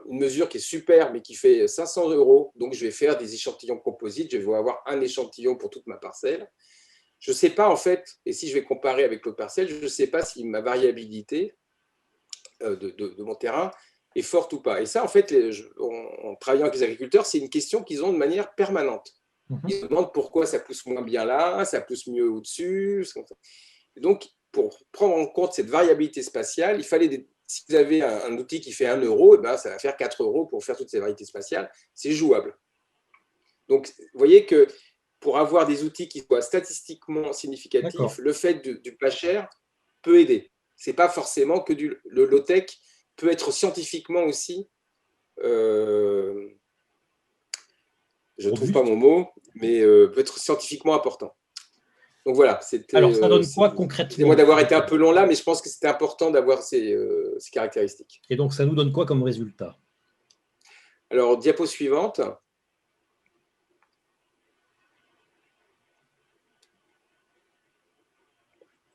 une mesure qui est super, mais qui fait 500 €, donc je vais faire des échantillons composites, je vais avoir un échantillon pour toute ma parcelle. Je ne sais pas, en fait, et si je vais comparer avec l'autre parcelle, je ne sais pas si ma variabilité de mon terrain est forte ou pas. Et ça, en fait, en travaillant avec les agriculteurs, c'est une question qu'ils ont de manière permanente. Ils se demandent pourquoi ça pousse moins bien là, ça pousse mieux au-dessus. Et donc, pour prendre en compte cette variabilité spatiale, il fallait si vous avez un outil qui fait 1 euro, eh ben, ça va faire 4 euros pour faire toutes ces variétés spatiales. C'est jouable. Donc, vous voyez que pour avoir des outils qui soient statistiquement significatifs, le fait du pas cher peut aider. Ce n'est pas forcément que le low-tech peut être scientifiquement aussi, je ne trouve pas mon mot, mais peut être scientifiquement important. Donc voilà, c'était. Alors, ça donne quoi concrètement? Excusez-moi d'avoir été un peu long là, mais je pense que c'était important d'avoir ces caractéristiques. Et donc, ça nous donne quoi comme résultat? Alors, diapo suivante.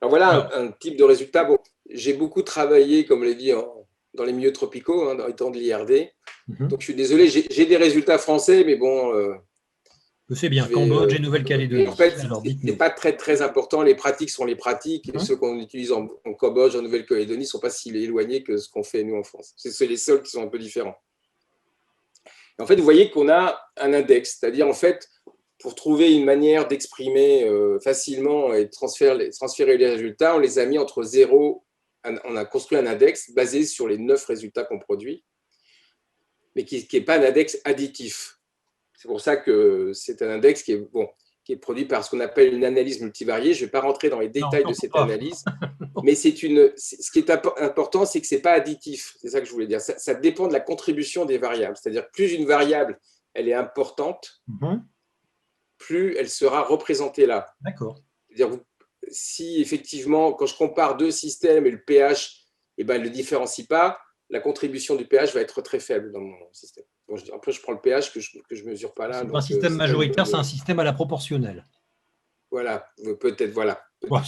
Alors voilà un type de résultat. Bon, j'ai beaucoup travaillé, comme je l'ai dit, dans les milieux tropicaux, dans les temps de l'IRD. Donc, je suis désolé, j'ai des résultats français, mais bon. C'est bien, Cambodge et Nouvelle-Calédonie. En fait, ce n'est pas très, très important. Les pratiques sont les pratiques. Et ceux qu'on utilise en Cambodge, en Nouvelle-Calédonie, ne sont pas si éloignés que ce qu'on fait nous en France. C'est les sols qui sont un peu différents. Et en fait, vous voyez qu'on a un index, c'est-à-dire, en fait, pour trouver une manière d'exprimer facilement et de transférer les résultats, on les a mis entre 0, on a construit un index basé sur les 9 résultats qu'on produit, mais qui n'est pas un index additif. C'est pour ça que c'est un index qui est produit par ce qu'on appelle une analyse multivariée. Je ne vais pas rentrer dans les détails de cette analyse, mais ce qui est important, c'est que ce n'est pas additif. C'est ça que je voulais dire. Ça dépend de la contribution des variables. C'est-à-dire que plus une variable elle est importante, plus elle sera représentée là. D'accord. C'est-à-dire si effectivement, quand je compare 2 systèmes et le pH ne le différencie pas, la contribution du pH va être très faible dans mon système. Bon, après, je prends le pH que je ne mesure pas là. Un système majoritaire, c'est un système à la proportionnelle. Voilà, peut-être, voilà.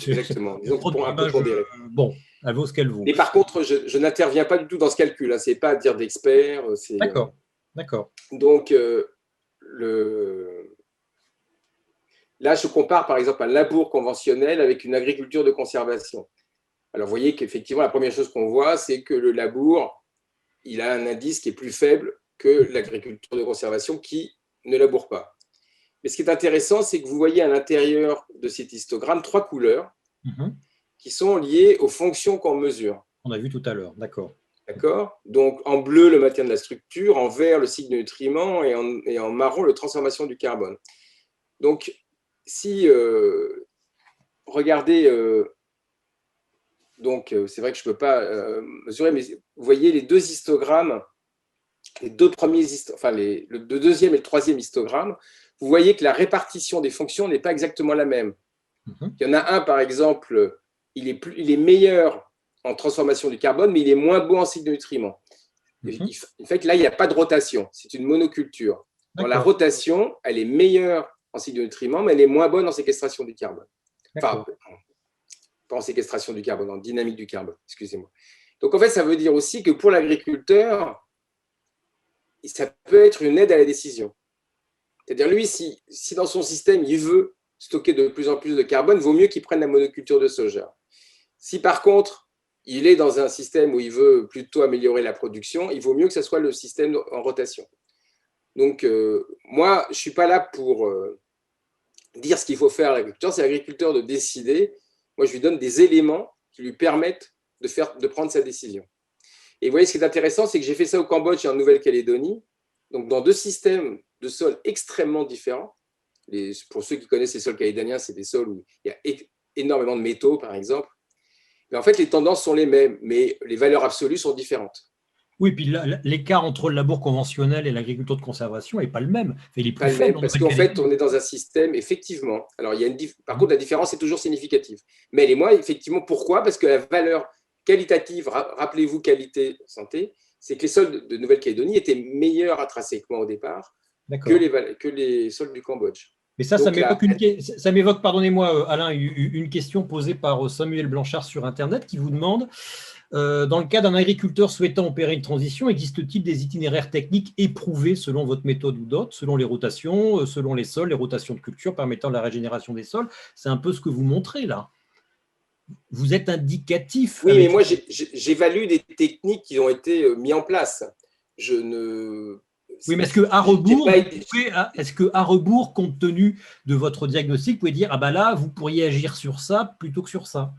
Exactement. Disons un peu pondéré. Bon, elle vaut ce qu'elle vaut. Mais par contre, je n'interviens pas du tout dans ce calcul. Hein. Ce n'est pas à dire d'expert. D'accord. D'accord. Donc, là, je compare par exemple un labour conventionnel avec une agriculture de conservation. Alors, vous voyez qu'effectivement, la première chose qu'on voit, c'est que le labour, il a un indice qui est plus faible que l'agriculture de conservation qui ne laboure pas. Mais ce qui est intéressant, c'est que vous voyez à l'intérieur de cet histogramme 3 couleurs qui sont liées aux fonctions qu'on mesure. On a vu tout à l'heure, d'accord. D'accord. Donc, en bleu, le maintien de la structure, en vert, le cycle de nutriments, et en marron, la transformation du carbone. Donc, si regardez, donc c'est vrai que je ne peux pas mesurer, mais vous voyez les 2 histogrammes, les 2 premiers, enfin le deuxième et le troisième histogramme, vous voyez que la répartition des fonctions n'est pas exactement la même. Il y en a un, par exemple, il est meilleur en transformation du carbone, mais il est moins beau en cycle de nutriments. En fait, là, il n'y a pas de rotation, c'est une monoculture. Dans la rotation, elle est meilleure en cycle de nutriments, mais elle est moins bonne en séquestration du carbone. Enfin, pas en séquestration du carbone, en dynamique du carbone, excusez-moi. Donc, en fait, ça veut dire aussi que pour l'agriculteur, ça peut être une aide à la décision. C'est-à-dire, lui, si dans son système, il veut stocker de plus en plus de carbone, il vaut mieux qu'il prenne la monoculture de soja. Si, par contre, il est dans un système où il veut plutôt améliorer la production, il vaut mieux que ce soit le système en rotation. Donc, moi, je ne suis pas là pour dire ce qu'il faut faire à l'agriculteur, c'est à l'agriculteur de décider. Moi, je lui donne des éléments qui lui permettent de prendre sa décision. Et vous voyez, ce qui est intéressant, c'est que j'ai fait ça au Cambodge et en Nouvelle-Calédonie, donc dans 2 systèmes de sols extrêmement différents. Pour ceux qui connaissent les sols calédoniens, c'est des sols où il y a énormément de métaux, par exemple. Mais en fait, les tendances sont les mêmes, mais les valeurs absolues sont différentes. Oui, puis l'écart entre le labour conventionnel et l'agriculture de conservation n'est pas le même. Il est plus faible. Même, parce qu'en fait, on est dans un système, effectivement. Alors, par contre, la différence est toujours significative. Mais elle est moins, effectivement, pourquoi? Parce que la valeur qualitative, rappelez-vous, qualité, santé, c'est que les sols de Nouvelle-Calédonie étaient meilleurs intrinsèquement au départ que les sols du Cambodge. Mais ça m'évoque, pardonnez-moi Alain, une question posée par Samuel Blanchard sur Internet qui vous demande, dans le cas d'un agriculteur souhaitant opérer une transition, existe-t-il des itinéraires techniques éprouvés selon votre méthode ou d'autres, selon les rotations, selon les sols, les rotations de culture permettant la régénération des sols? C'est un peu ce que vous montrez là. vous êtes indicatif. Oui, mais Avec... moi, j'évalue des techniques qui ont été mises en place. Je ne. Oui, mais est-ce qu'à J'ai rebours, pas est-ce que à rebours, compte tenu de votre diagnostic, vous pouvez dire, ah ben là, vous pourriez agir sur ça plutôt que sur ça?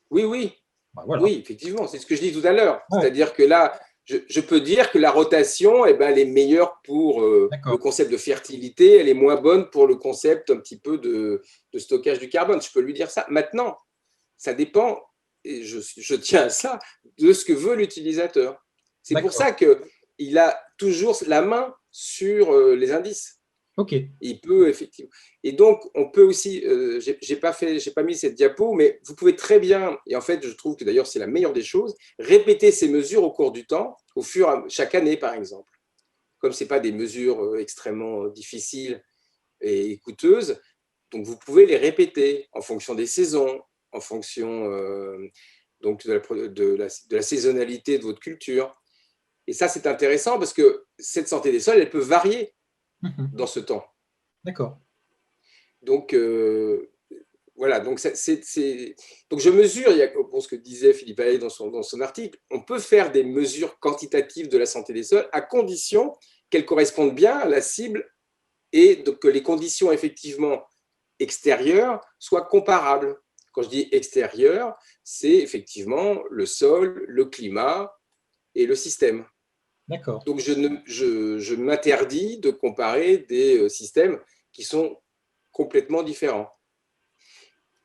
Oui, oui, Ben voilà. oui, effectivement, c'est ce que je dis tout à l'heure. Ouais, C'est-à-dire que là, je peux dire que la rotation, eh ben, elle est meilleure pour le d'accord. concept de fertilité, elle est moins bonne pour le concept un petit peu de stockage du carbone. Je peux lui dire ça. Maintenant, ça dépend, et je tiens à ça, de ce que veut l'utilisateur. C'est pour D'accord. ça qu'il a toujours la main sur les indices. OK. Il peut effectivement. Et donc, on peut aussi, j'ai pas mis cette diapo, mais vous pouvez très bien, et en fait, je trouve que d'ailleurs c'est la meilleure des choses, répéter ces mesures au cours du temps, chaque année par exemple. Comme c'est pas des mesures extrêmement difficiles et coûteuses, donc vous pouvez les répéter en fonction des saisons, en fonction donc de la saisonnalité de votre culture. Et ça, c'est intéressant parce que cette santé des sols, elle peut varier Mhm. dans ce temps. D'accord. Donc, voilà, donc, donc je mesure, pour ce que disait Philippe Allais dans son article, on peut faire des mesures quantitatives de la santé des sols à condition qu'elles correspondent bien à la cible et que les conditions effectivement extérieures soient comparables. Quand je dis extérieur, c'est effectivement le sol, le climat et le système. D'accord. Donc je m'interdis de comparer des systèmes qui sont complètement différents.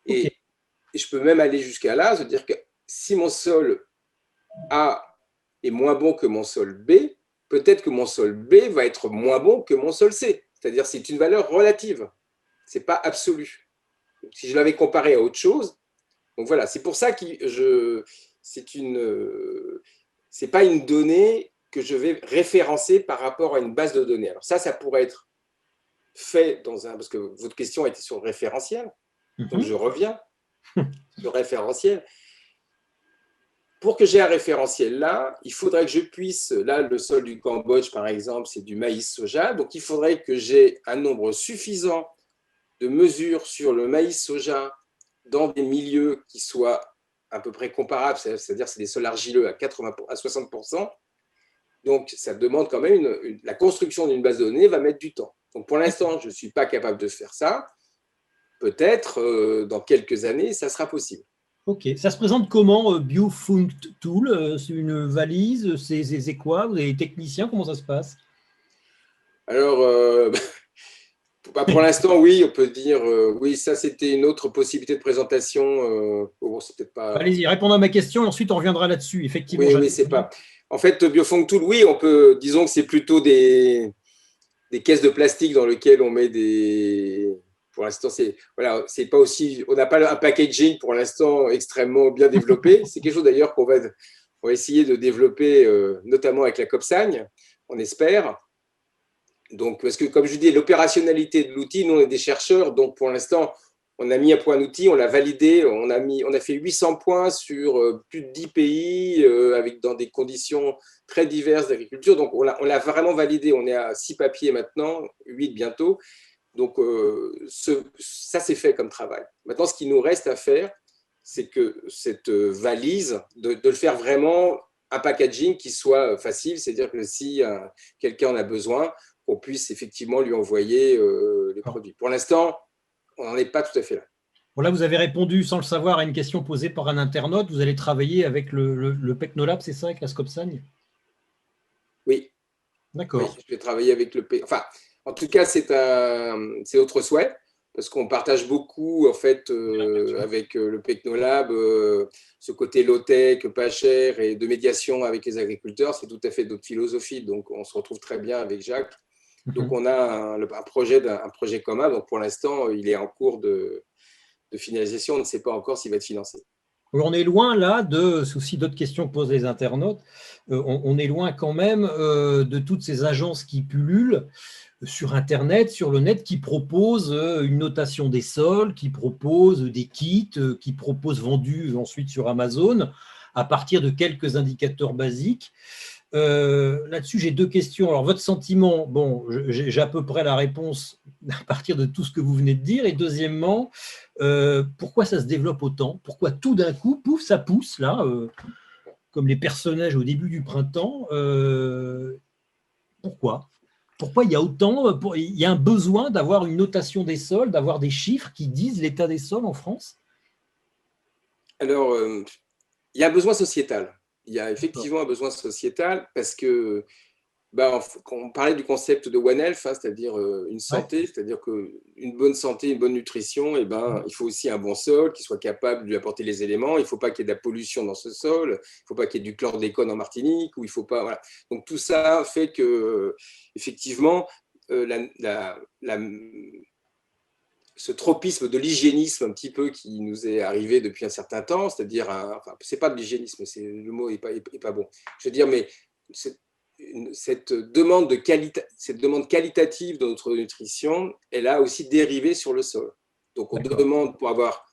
OK. Et je peux même aller jusqu'à là, se dire que si mon sol A est moins bon que mon sol B, peut-être que mon sol B va être moins bon que mon sol C. C'est-à-dire c'est une valeur relative, ce n'est pas absolu. Si je l'avais comparé à autre chose, donc voilà, c'est pour ça que c'est pas une donnée que je vais référencer par rapport à une base de données. Alors ça pourrait être fait parce que votre question était sur le référentiel, donc je Mhm. reviens sur le référentiel. Pour que j'ai un référentiel là, il faudrait que je puisse, là le sol du Cambodge par exemple, c'est du maïs soja, donc il faudrait que j'ai un nombre suffisant de mesures sur le maïs soja dans des milieux qui soient à peu près comparables, c'est-à-dire c'est des sols argileux à 60%, donc ça demande quand même la construction d'une base de données va mettre du temps. Donc pour l'instant, je ne suis pas capable de faire ça, peut-être dans quelques années, ça sera possible. OK. Ça se présente comment, Biofunct Tool? C'est une valise? C'est quoi? Vous avez des techniciens? Comment ça se passe? Alors, pour l'instant, oui, on peut dire, oui, ça c'était une autre possibilité de présentation. Bon, c'est peut-être pas. Allez-y, répondez à ma question, ensuite on reviendra là-dessus. Effectivement, Oui, oui, c'est pas. En fait, Biofunc Tool, oui, on peut, disons que c'est plutôt des caisses de plastique dans lesquelles on met des. Pour l'instant, c'est pas aussi. On n'a pas un packaging pour l'instant extrêmement bien développé. C'est quelque chose d'ailleurs on va essayer de développer, notamment avec la Copsagne, on espère. Donc, parce que comme je dis, l'opérationnalité de l'outil, nous on est des chercheurs, donc pour l'instant, on a mis à point un outil, on l'a validé, on a fait 800 points sur plus de 10 pays, dans des conditions très diverses d'agriculture. Donc, on l'a vraiment validé. On est à 6 papiers maintenant, 8 bientôt. Donc, ça, c'est fait comme travail. Maintenant, ce qui nous reste à faire, c'est que cette valise, de le faire vraiment un packaging qui soit facile, c'est-à-dire que si quelqu'un en a besoin, qu'on puisse effectivement lui envoyer les produits. Pour l'instant, on n'en est pas tout à fait là. Bon, là, vous avez répondu sans le savoir à une question posée par un internaute. Vous allez travailler avec le Pecnolab, c'est ça, avec la Scopsagne? Oui, oui, D'accord. je vais travailler avec Enfin, en tout cas, c'est notre souhait, parce qu'on partage beaucoup, en fait, avec le Pecnolab, ce côté low-tech, pas cher et de médiation avec les agriculteurs. C'est tout à fait notre philosophie. Donc, on se retrouve très bien avec Jacques. Donc, Mhm. on a un projet commun. Donc, pour l'instant, il est en cours de finalisation. On ne sait pas encore s'il va être financé. On est loin là aussi d'autres questions que posent les internautes, on est loin quand même de toutes ces agences qui pullulent sur Internet, sur le net, qui proposent une notation des sols, qui proposent des kits, qui proposent vendus ensuite sur Amazon à partir de quelques indicateurs basiques. Là-dessus, j'ai deux questions. Alors, votre sentiment, bon, j'ai à peu près la réponse à partir de tout ce que vous venez de dire. Et deuxièmement, pourquoi ça se développe autant? Pourquoi tout d'un coup, pouf, ça pousse, là, comme les personnages au début du printemps? Pourquoi? Pourquoi il y a autant, il y a un besoin d'avoir une notation des sols, d'avoir des chiffres qui disent l'état des sols en France? Alors, il y a un besoin sociétal. Il y a effectivement un besoin sociétal parce que quand on parlait du concept de One Health, hein, c'est-à-dire une Ouais. santé, c'est-à-dire qu'une bonne santé, une bonne nutrition, il faut aussi un bon sol qui soit capable de lui apporter les éléments. Il ne faut pas qu'il y ait de la pollution dans ce sol, il ne faut pas qu'il y ait du chlordécone en Martinique, ou il faut pas. Voilà. Donc tout ça fait que, effectivement, ce tropisme de l'hygiénisme un petit peu qui nous est arrivé depuis un certain temps, c'est-à-dire, enfin, c'est pas de l'hygiénisme, le mot est pas bon. Je veux dire, mais cette demande qualitative de notre nutrition, elle a aussi dérivé sur le sol. Donc, on demande pour avoir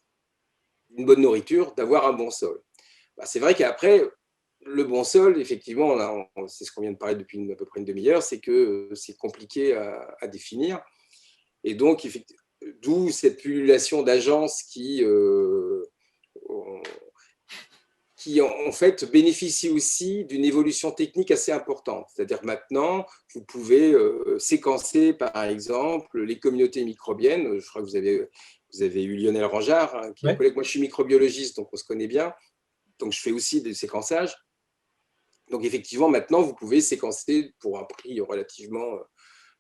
une bonne nourriture, d'avoir un bon sol. C'est vrai qu'après, le bon sol, effectivement, c'est ce qu'on vient de parler depuis à peu près une demi-heure, c'est que c'est compliqué à définir. Et donc, d'où cette pullulation d'agences qui en fait bénéficient aussi d'une évolution technique assez importante. C'est-à-dire maintenant, vous pouvez séquencer, par exemple, les communautés microbiennes. Je crois que vous avez eu Lionel Ranjard, hein, qui est un collègue. Moi, je suis microbiologiste, donc on se connaît bien. Donc, je fais aussi des séquençages. Donc, effectivement, maintenant, vous pouvez séquencer pour un prix relativement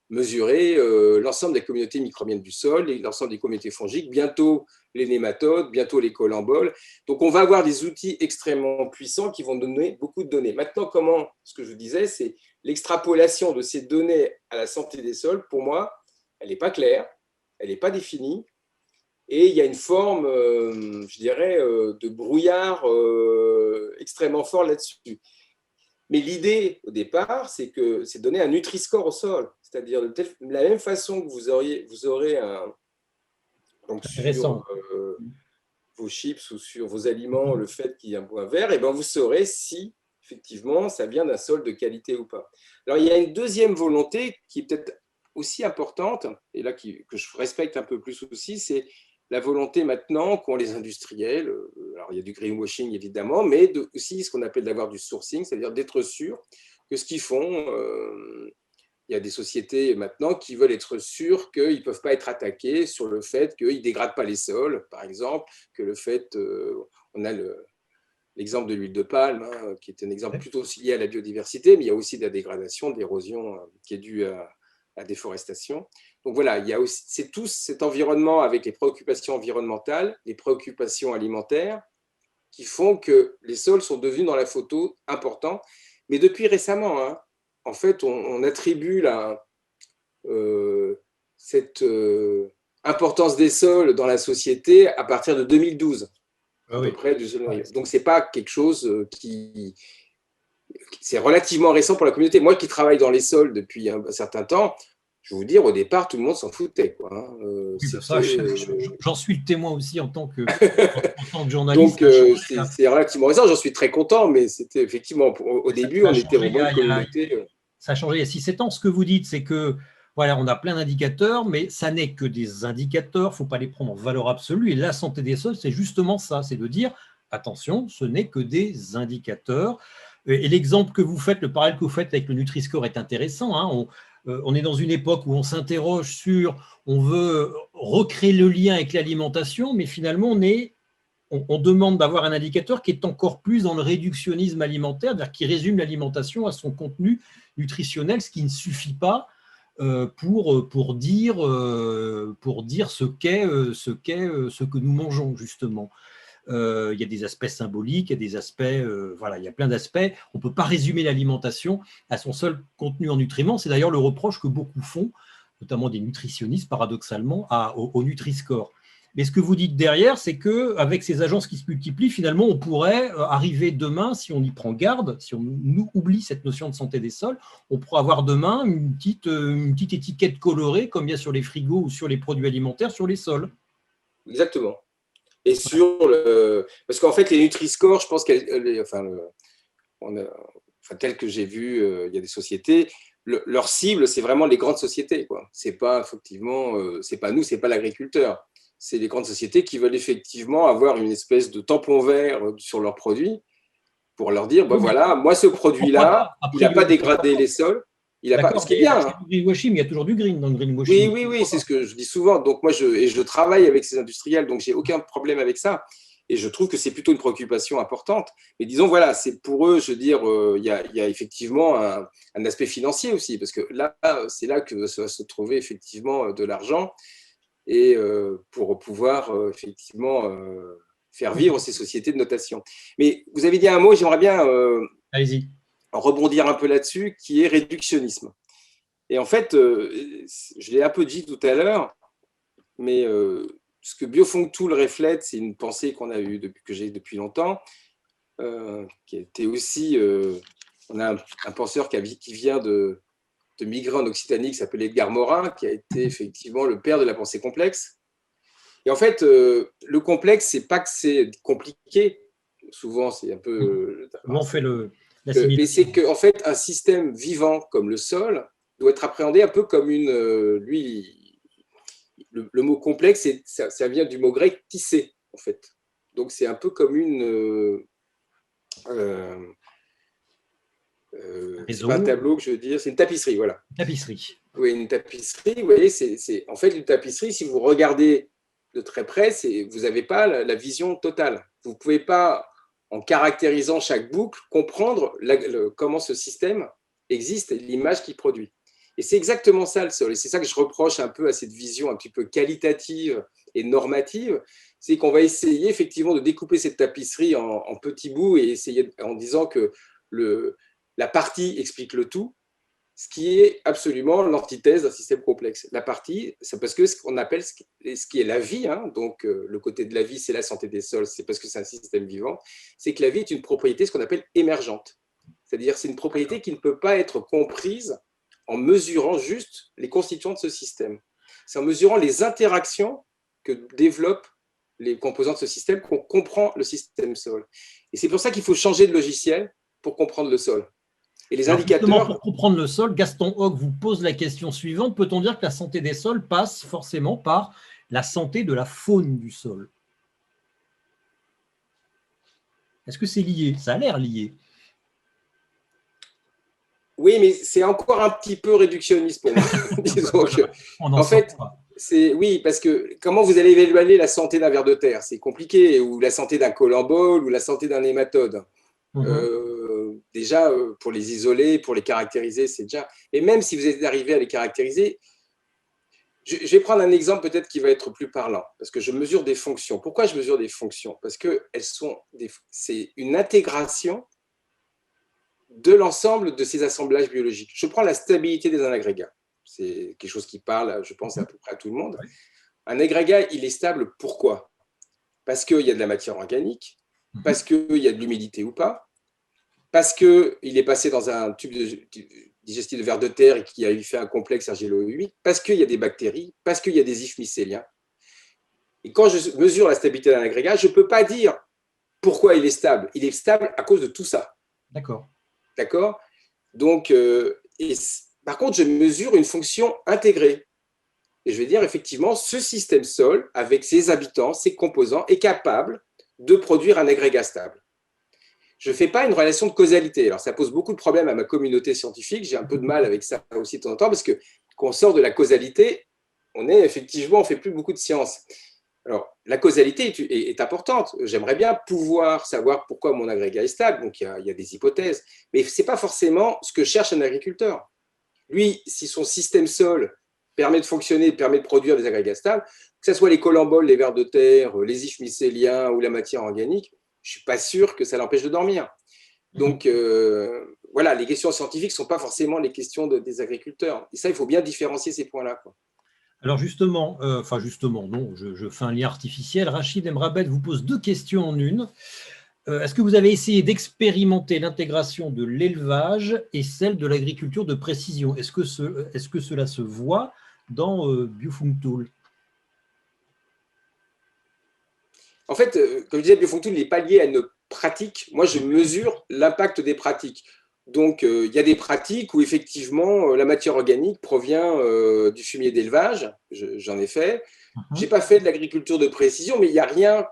mesurer l'ensemble des communautés microbiennes du sol et l'ensemble des communautés fongiques, bientôt les nématodes, bientôt les collemboles. Donc, on va avoir des outils extrêmement puissants qui vont donner beaucoup de données. Maintenant, ce que je vous disais, c'est l'extrapolation de ces données à la santé des sols, pour moi, elle n'est pas claire, elle n'est pas définie, et il y a une forme, je dirais, de brouillard extrêmement fort là-dessus. Mais l'idée, au départ, c'est de donner un Nutri-Score au sol. C'est-à-dire de la même façon que vous aurez donc sur vos chips ou sur vos aliments, le fait qu'il y ait un point vert, et ben vous saurez si, effectivement, ça vient d'un sol de qualité ou pas. Alors, il y a une deuxième volonté qui est peut-être aussi importante, et là que je respecte un peu plus aussi, c'est la volonté maintenant qu'ont les industriels, alors il y a du greenwashing évidemment, mais aussi ce qu'on appelle d'avoir du sourcing, c'est-à-dire d'être sûr que ce qu'ils font, il y a des sociétés maintenant qui veulent être sûrs qu'ils ne peuvent pas être attaqués sur le fait qu'ils ne dégradent pas les sols, par exemple, que le fait, on a l'exemple de l'huile de palme, hein, qui est un exemple plutôt lié à la biodiversité, mais il y a aussi de la dégradation, de l'érosion qui est due à la déforestation. Donc voilà, c'est tout cet environnement avec les préoccupations environnementales, les préoccupations alimentaires, qui font que les sols sont devenus dans la photo importants. Mais depuis récemment, hein, en fait, on attribue cette importance des sols dans la société à partir de 2012, à peu près. Donc, ce n'est pas quelque chose c'est relativement récent pour la communauté. Moi qui travaille dans les sols depuis un certain temps, je vais vous dire, au départ, tout le monde s'en foutait. J'en suis le témoin aussi en tant que journaliste. Donc, c'est relativement récent. J'en suis très content, mais c'était effectivement, au début, on était vraiment une communauté. Ça a changé il y a 6-7 ans. Ce que vous dites, c'est que voilà, on a plein d'indicateurs, mais ça n'est que des indicateurs. Il ne faut pas les prendre en valeur absolue. Et la santé des sols, c'est justement ça, c'est de dire, attention, ce n'est que des indicateurs. Et l'exemple que vous faites, le parallèle que vous faites avec le Nutri-Score est intéressant. Hein. On est dans une époque où on s'interroge sur, on veut recréer le lien avec l'alimentation, mais finalement, on demande d'avoir un indicateur qui est encore plus dans le réductionnisme alimentaire, c'est-à-dire qui résume l'alimentation à son contenu nutritionnel, ce qui ne suffit pas pour dire ce que nous mangeons, justement. Il y a des aspects symboliques, il y a des aspects, il y a plein d'aspects. On ne peut pas résumer l'alimentation à son seul contenu en nutriments. C'est d'ailleurs le reproche que beaucoup font, notamment des nutritionnistes, paradoxalement, au Nutri-Score. Mais ce que vous dites derrière, c'est qu'avec ces agences qui se multiplient, finalement, on pourrait arriver demain, si on y prend garde, si on oublie cette notion de santé des sols, on pourrait avoir demain une petite étiquette colorée, comme il y a sur les frigos ou sur les produits alimentaires, sur les sols. Exactement. Et parce qu'en fait, les Nutri-Score, je pense enfin, tel que j'ai vu, il y a des sociétés, leur cible, c'est vraiment les grandes sociétés, quoi. C'est pas effectivement, c'est pas nous, c'est pas l'agriculteur. C'est les grandes sociétés qui veulent effectivement avoir une espèce de tampon vert sur leurs produits pour leur dire, ben Oui, mais voilà, moi ce pourquoi produit-là, pas? A il n'a pas priori, dégradé les sols, il a pas, d'accord, ce qui est mais bien, c'est hein. du greenwashing, il y a toujours du green dans le Oui, greenwashing. oui, oui, c'est ce que je dis souvent. Donc moi, je travaille avec ces industriels, donc j'ai aucun problème avec ça. Et je trouve que c'est plutôt une préoccupation importante. Mais disons, voilà, c'est pour eux, je veux dire, il y a effectivement un aspect financier aussi, parce que là, c'est là que ça va se trouver effectivement de l'argent et pour pouvoir effectivement faire vivre ces sociétés de notation. Mais vous avez dit un mot, j'aimerais bien Allez-y. rebondir un peu là-dessus, qui est réductionnisme. Et en fait, je l'ai un peu dit tout à l'heure, mais ce que Biofunctool reflète, c'est une pensée qu'on a eue que j'ai depuis longtemps, qui a été aussi, on a un penseur qui vient de migrer en Occitanie, qui s'appelle Edgar Morin, qui a été effectivement le père de la pensée complexe. Et en fait, le complexe, c'est pas que c'est compliqué. Souvent, c'est un peu. Souvent, on fait Mais l'assimilation. c'est qu'en fait, un système vivant comme le sol doit être appréhendé un peu comme une. Lui, le mot complexe, ça vient du mot grec tisser, en fait. Donc, c'est un peu comme une. Euh, c'est pas un Maison, tableau que je veux dire, c'est une tapisserie, voilà. tapisserie. Oui, une tapisserie, vous voyez, en fait une tapisserie, si vous regardez de très près, vous n'avez pas la vision totale. Vous ne pouvez pas, en caractérisant chaque boucle, comprendre comment ce système existe et l'image qu'il produit. Et c'est exactement ça le sol. Et c'est ça que je reproche un peu à cette vision un petit peu qualitative et normative, c'est qu'on va essayer effectivement de découper cette tapisserie en petits bouts et essayer en disant que la partie explique le tout, ce qui est absolument l'antithèse d'un système complexe. La partie, c'est parce que ce qu'on appelle ce qui est la vie, hein, donc le côté de la vie, c'est la santé des sols, c'est parce que c'est un système vivant, c'est que la vie est une propriété, ce qu'on appelle émergente. C'est-à-dire c'est une propriété qui ne peut pas être comprise en mesurant juste les constituants de ce système. C'est en mesurant les interactions que développent les composants de ce système qu'on comprend le système sol. Et c'est pour ça qu'il faut changer de logiciel pour comprendre le sol. Et les Alors justement, indicateurs. pour comprendre le sol, Gaston Hoc vous pose la question suivante. Peut-on dire que la santé des sols passe forcément par la santé de la faune du sol? Est-ce que c'est lié? Ça a l'air lié. Oui, mais c'est encore un petit peu réductionniste pour moi. Disons que, On n'en en sort fait, pas. oui, parce que comment vous allez évaluer la santé d'un ver de terre? C'est compliqué, ou la santé d'un colembole, ou la santé d'un nématode. Déjà, pour les isoler, pour les caractériser, c'est déjà. Et même si vous êtes arrivé à les caractériser, je vais prendre un exemple peut-être qui va être plus parlant, parce que je mesure des fonctions. Pourquoi je mesure des fonctions? Parce que c'est une intégration de l'ensemble de ces assemblages biologiques. Je prends la stabilité des agrégats. C'est quelque chose qui parle, je pense, à peu près à tout le monde. Un agrégat, il est stable, pourquoi? Parce qu'il y a de la matière organique, parce qu'il y a de l'humidité ou pas, parce qu'il est passé dans un tube digestif de ver de terre et qui a fait un complexe argilo-humide, parce qu'il y a des bactéries, parce qu'il y a des ifs mycéliens. Et quand je mesure la stabilité d'un agrégat, je ne peux pas dire pourquoi il est stable. Il est stable à cause de tout ça. D'accord. D'accord? Donc, par contre, je mesure une fonction intégrée. Et je vais dire, effectivement, ce système sol, avec ses habitants, ses composants, est capable de produire un agrégat stable. Je ne fais pas une relation de causalité. Alors, ça pose beaucoup de problèmes à ma communauté scientifique. J'ai un peu de mal avec ça aussi de temps en temps, parce que quand on sort de la causalité, on ne fait plus beaucoup de science. Alors, la causalité est importante. J'aimerais bien pouvoir savoir pourquoi mon agrégat est stable. Donc, il y a des hypothèses. Mais ce n'est pas forcément ce que cherche un agriculteur. Lui, si son système sol permet de fonctionner, permet de produire des agrégats stables, que ce soit les colemboles, les vers de terre, les ifs mycéliens ou la matière organique, je ne suis pas sûr que ça l'empêche de dormir. Donc, voilà, les questions scientifiques ne sont pas forcément les questions des agriculteurs. Et ça, il faut bien différencier ces points-là, quoi. Alors justement, justement, non, je fais un lien artificiel. Rachid Emrabet vous pose deux questions en une. Est-ce que vous avez essayé d'expérimenter l'intégration de l'élevage et celle de l'agriculture de précision? Est-ce que cela se voit dans Biofunctool? En fait, comme je disais, Biofunctool n'est pas lié à une pratique. Moi, je mesure l'impact des pratiques. Donc, il y a des pratiques où effectivement la matière organique provient du fumier d'élevage. J'en ai fait. Je n'ai pas fait de l'agriculture de précision, mais il n'y a rien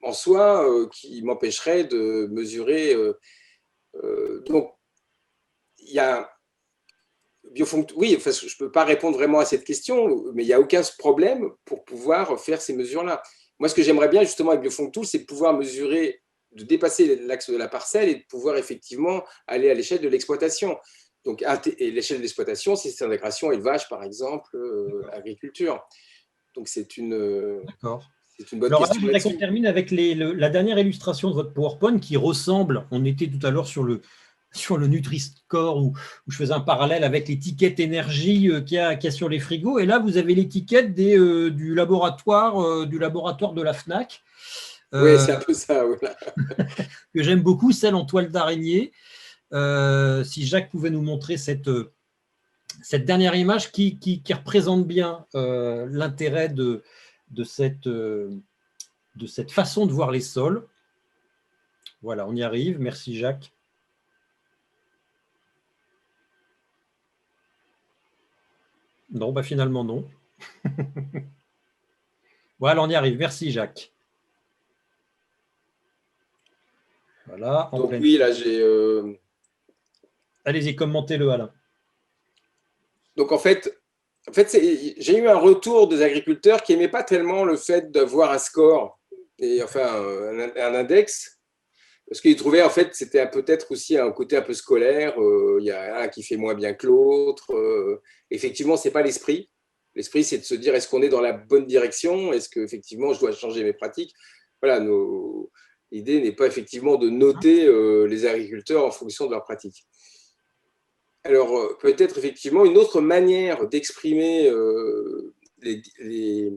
en soi qui m'empêcherait de mesurer. Donc, il y a oui, enfin, je ne peux pas répondre vraiment à cette question, mais il n'y a aucun problème pour pouvoir faire ces mesures-là. Moi, ce que j'aimerais bien justement avec Biofunctool, c'est de pouvoir mesurer, de dépasser l'axe de la parcelle et de pouvoir effectivement aller à l'échelle de l'exploitation. Donc, et l'échelle de l'exploitation, c'est intégration, élevage, par exemple, agriculture. Donc, D'accord. c'est une bonne Alors, là, question je voudrais qu'on là-dessus. termine avec la dernière illustration de votre PowerPoint qui ressemble, on était tout à l'heure sur le Nutri-Score où je faisais un parallèle avec l'étiquette énergie qu'il y a sur les frigos. Et là, vous avez l'étiquette du laboratoire de la FNAC, Oui, c'est un peu ça. Voilà. que j'aime beaucoup, celle en toile d'araignée. Si Jacques pouvait nous montrer cette dernière image qui représente bien l'intérêt de cette façon de voir les sols. Voilà, on y arrive. Merci Jacques. Non, bah finalement non. Voilà, on y arrive. Merci Jacques. Voilà, en Donc pleine. oui, là j'ai. Allez-y, commentez-le, Alain. Donc en fait j'ai eu un retour des agriculteurs qui n'aimaient pas tellement le fait d'avoir un score et enfin un index, parce qu'ils trouvaient en fait c'était peut-être aussi un côté un peu scolaire. Il y a un qui fait moins bien que l'autre. Effectivement, c'est pas l'esprit. L'esprit, c'est de se dire est-ce qu'on est dans la bonne direction? Est-ce que effectivement je dois changer mes pratiques? Voilà, l'idée n'est pas effectivement de noter les agriculteurs en fonction de leurs pratiques. Alors, peut-être effectivement une autre manière d'exprimer les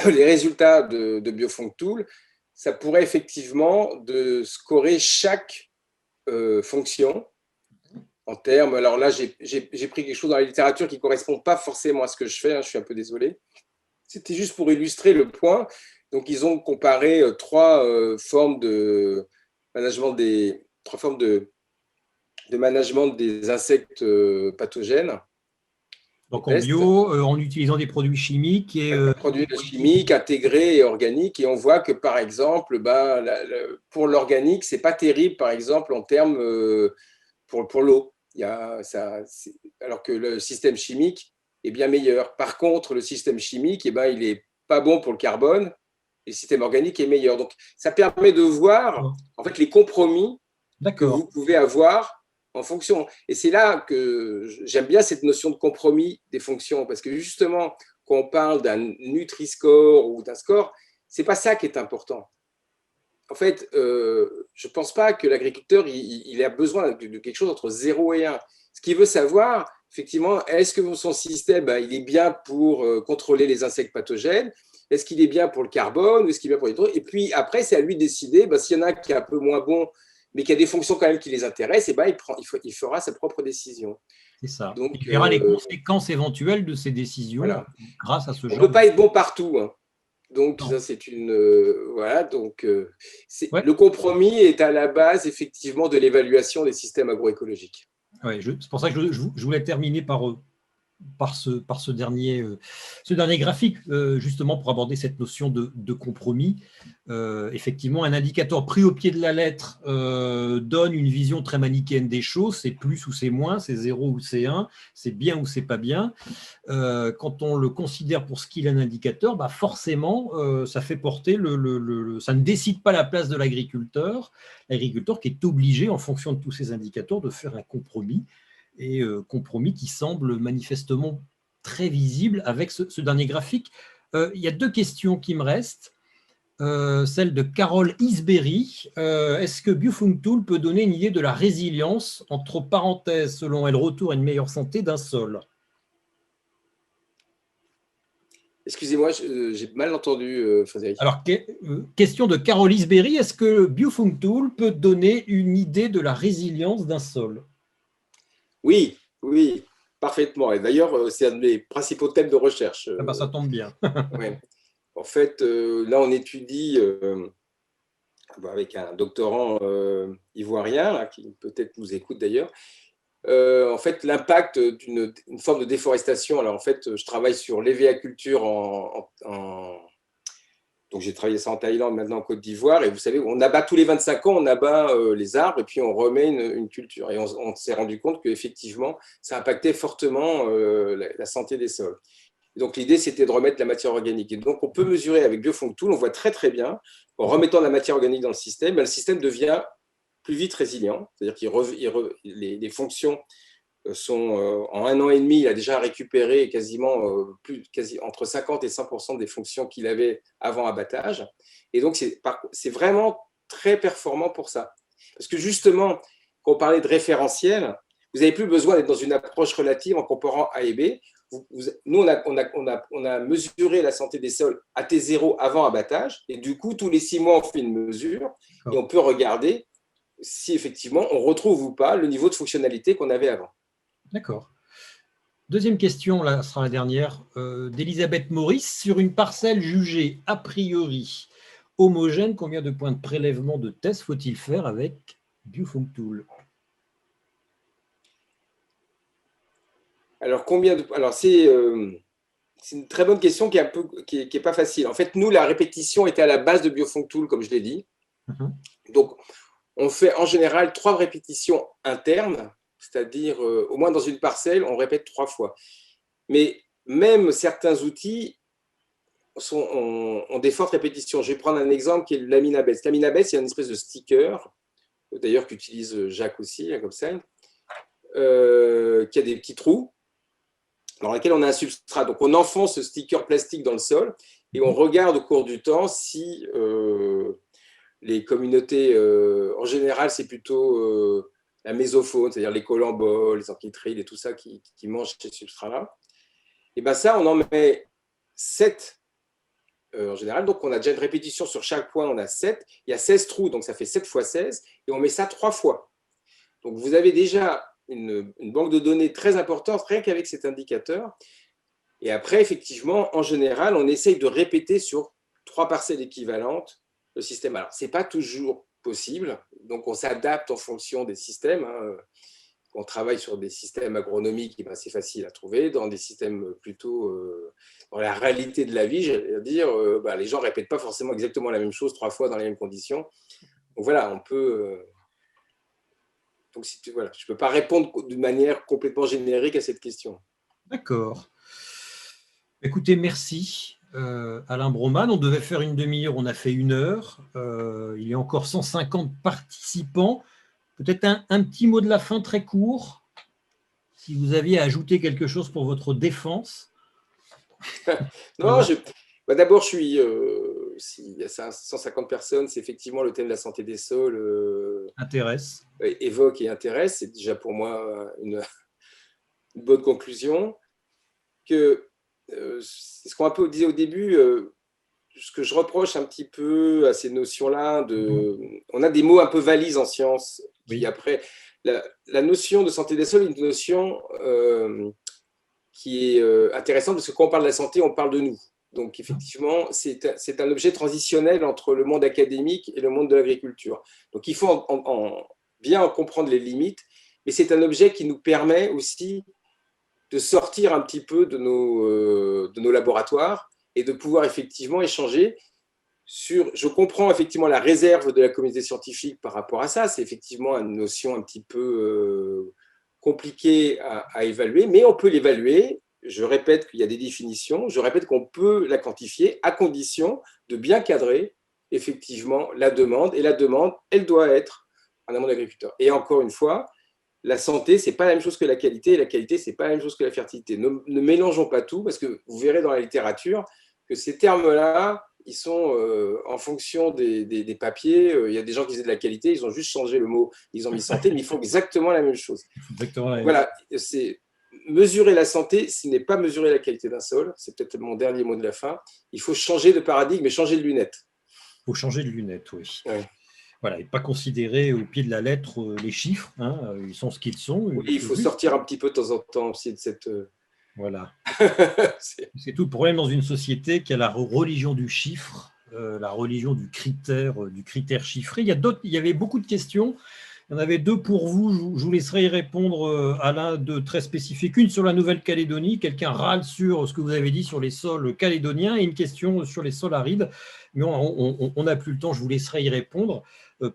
les résultats de Biofunctool, ça pourrait effectivement de scorer chaque fonction en termes. Alors là, j'ai pris quelque chose dans la littérature qui ne correspond pas forcément à ce que je fais, hein, je suis un peu désolé. C'était juste pour illustrer le point. Donc, ils ont comparé trois formes de management de management des insectes pathogènes, des Donc en pestes, bio, en utilisant des produits chimiques et produits chimiques intégrés et organiques. Et on voit que, par exemple, pour l'organique, ce n'est pas terrible, par exemple, en termes pour l'eau. Alors que le système chimique est bien meilleur. Par contre, le système chimique, il n'est pas bon pour le carbone et le système organique est meilleur. Donc, ça permet de voir en fait, les compromis que vous pouvez avoir en fonction. Et c'est là que j'aime bien cette notion de compromis des fonctions, parce que justement, quand on parle d'un Nutri-Score ou d'un score, c'est pas ça qui est important. En fait, je ne pense pas que l'agriculteur il a besoin de quelque chose entre 0 et 1. Ce qu'il veut savoir, effectivement, est-ce que son système il est bien pour contrôler les insectes pathogènes? Est-ce qu'il est bien pour le carbone? Est-ce qu'il est bien pour les autres? Et puis après, c'est à lui de décider, s'il y en a qui est un peu moins bon, mais qui a des fonctions quand même qui les intéressent, il fera sa propre décision. c'est ça. Donc, Il verra les conséquences éventuelles de ces décisions voilà. grâce à ce On ne genre peut pas être bon partout, hein. Donc, non. ça, c'est une. Voilà. Donc, Ouais. le compromis est à la base, effectivement, de l'évaluation des systèmes agroécologiques. Ouais, c'est pour ça que je voulais terminer par ce dernier graphique, justement pour aborder cette notion de compromis. Effectivement, un indicateur pris au pied de la lettre donne une vision très manichéenne des choses, c'est plus ou c'est moins, c'est 0 ou c'est 1, c'est bien ou c'est pas bien. Quand on le considère pour ce qu'il est un indicateur, forcément, ça fait porter ça ne décide pas la place de l'agriculteur qui est obligé, en fonction de tous ces indicateurs, de faire un compromis, et compromis qui semble manifestement très visible avec ce dernier graphique. Il y a deux questions qui me restent. Celle de Carole Isberry. Est-ce que Biofunctool peut donner une idée de la résilience, entre parenthèses, selon elle, retour à une meilleure santé d'un sol? Excusez-moi, j'ai mal entendu, Frédéric. Alors, question de Carole Isberry. Est-ce que Biofunctool peut donner une idée de la résilience d'un sol? Oui, oui, parfaitement. Et d'ailleurs, c'est un de mes principaux thèmes de recherche. Ça tombe bien. Ouais. En fait, là, on étudie avec un doctorant ivoirien, là, qui peut-être nous écoute d'ailleurs. En fait, l'impact d'une forme de déforestation. Alors, en fait, je travaille sur l'évéaculture donc, j'ai travaillé ça en Thaïlande, maintenant en Côte d'Ivoire. Et vous savez, on abat tous les 25 ans, on abat les arbres et puis on remet une culture. Et on s'est rendu compte qu'effectivement, ça impactait fortement la santé des sols. Donc, l'idée, c'était de remettre la matière organique. Et donc, on peut mesurer avec BioFuncTool, on voit très, très bien, en remettant de la matière organique dans le système, le système devient plus vite résilient. C'est-à-dire que les fonctions sont, en 1 an et demi, il a déjà récupéré quasiment entre 50 et 100% des fonctions qu'il avait avant abattage. Et donc, c'est vraiment très performant pour ça. Parce que justement, quand on parlait de référentiel, vous n'avez plus besoin d'être dans une approche relative en comparant A et B. Nous, on a mesuré la santé des sols à T0 avant abattage. Et du coup, tous les 6 mois, on fait une mesure et on peut regarder si effectivement on retrouve ou pas le niveau de fonctionnalité qu'on avait avant. D'accord. Deuxième question, là, ce sera la dernière, d'Elisabeth Maurice. Sur une parcelle jugée a priori homogène, combien de points de prélèvement de test faut-il faire avec BioFuncTool? Alors, c'est une très bonne question qui est pas facile. En fait, nous, la répétition était à la base de BioFuncTool, comme je l'ai dit. Donc, on fait en général 3 répétitions internes, c'est-à-dire au moins dans une parcelle, on répète 3 fois. Mais même certains outils ont des fortes répétitions. Je vais prendre un exemple qui est l'Aminabet. L'Aminabet, c'est une espèce de sticker, d'ailleurs qu'utilise Jacques aussi, comme ça, qui a des petits trous dans lesquels on a un substrat. Donc, on enfonce ce sticker plastique dans le sol et on regarde au cours du temps si les communautés, en général, c'est plutôt la mésofaune, c'est-à-dire les colamboles, les orchitrilles et tout ça qui mangent ces substrats-là. Et bien ça, on en met 7 en général. Donc, on a déjà une répétition sur chaque point, on a 7. Il y a 16 trous, donc ça fait 7 fois 16. Et on met ça 3 fois. Donc, vous avez déjà une banque de données très importante, rien qu'avec cet indicateur. Et après, effectivement, en général, on essaye de répéter sur 3 parcelles équivalentes le système. Alors, ce n'est pas toujours possible. Donc, on s'adapte en fonction des systèmes. On travaille sur des systèmes agronomiques, c'est facile à trouver. Dans des systèmes plutôt dans la réalité de la vie, j'allais dire, les gens ne répètent pas forcément exactement la même chose 3 fois dans les mêmes conditions. Donc voilà, on peut. Donc voilà, je ne peux pas répondre d'une manière complètement générique à cette question. D'accord. Écoutez, merci. Alain Broman, on devait faire une demi-heure, on a fait 1 heure. Il y a encore 150 participants. Peut-être un petit mot de la fin très court, si vous aviez à ajouter quelque chose pour votre défense. Non, d'abord, s'il y a 150 personnes, c'est effectivement le thème de la santé des sols intéresse. Évoque et intéresse. C'est déjà pour moi une bonne conclusion. Ce qu'on a un peu dit au début, ce que je reproche un petit peu à ces notions-là, on a des mots un peu valises en science. Oui. Après, la notion de santé des sols est une notion qui est intéressante parce que quand on parle de la santé, on parle de nous. Donc, effectivement, c'est un objet transitionnel entre le monde académique et le monde de l'agriculture. Donc, il faut bien en comprendre les limites, mais c'est un objet qui nous permet aussi de sortir un petit peu de nos laboratoires et de pouvoir effectivement échanger sur… Je comprends effectivement la réserve de la communauté scientifique par rapport à ça. C'est effectivement une notion un petit peu compliquée à évaluer, mais on peut l'évaluer. Je répète qu'il y a des définitions. Je répète qu'on peut la quantifier à condition de bien cadrer effectivement la demande. Et la demande, elle doit être en amont de l'agriculteur. Et encore une fois, la santé, ce n'est pas la même chose que la qualité, et la qualité, ce n'est pas la même chose que la fertilité. Ne mélangeons pas tout, parce que vous verrez dans la littérature que ces termes-là, ils sont en fonction des papiers. Il y a des gens qui disaient de la qualité, ils ont juste changé le mot, ils ont mis santé, mais ils font exactement la même chose. Voilà, c'est mesurer la santé, ce n'est pas mesurer la qualité d'un sol, c'est peut-être mon dernier mot de la fin. Il faut changer de paradigme et changer de lunettes. Il faut changer de lunettes, oui. Ouais. Voilà, et pas considérer au pied de la lettre les chiffres, ils sont ce qu'ils sont. Oui, il faut sortir un petit peu de temps en temps aussi de cette… Voilà. C'est tout le problème dans une société qui a la religion du chiffre. la religion du critère chiffré. Il y avait beaucoup de questions. Il y en avait deux pour vous. Je vous laisserai y répondre à l'un de très spécifique. Une sur la Nouvelle-Calédonie. Quelqu'un râle sur ce que vous avez dit sur les sols calédoniens et une question sur les sols arides. Mais on n'a plus le temps. Je vous laisserai y répondre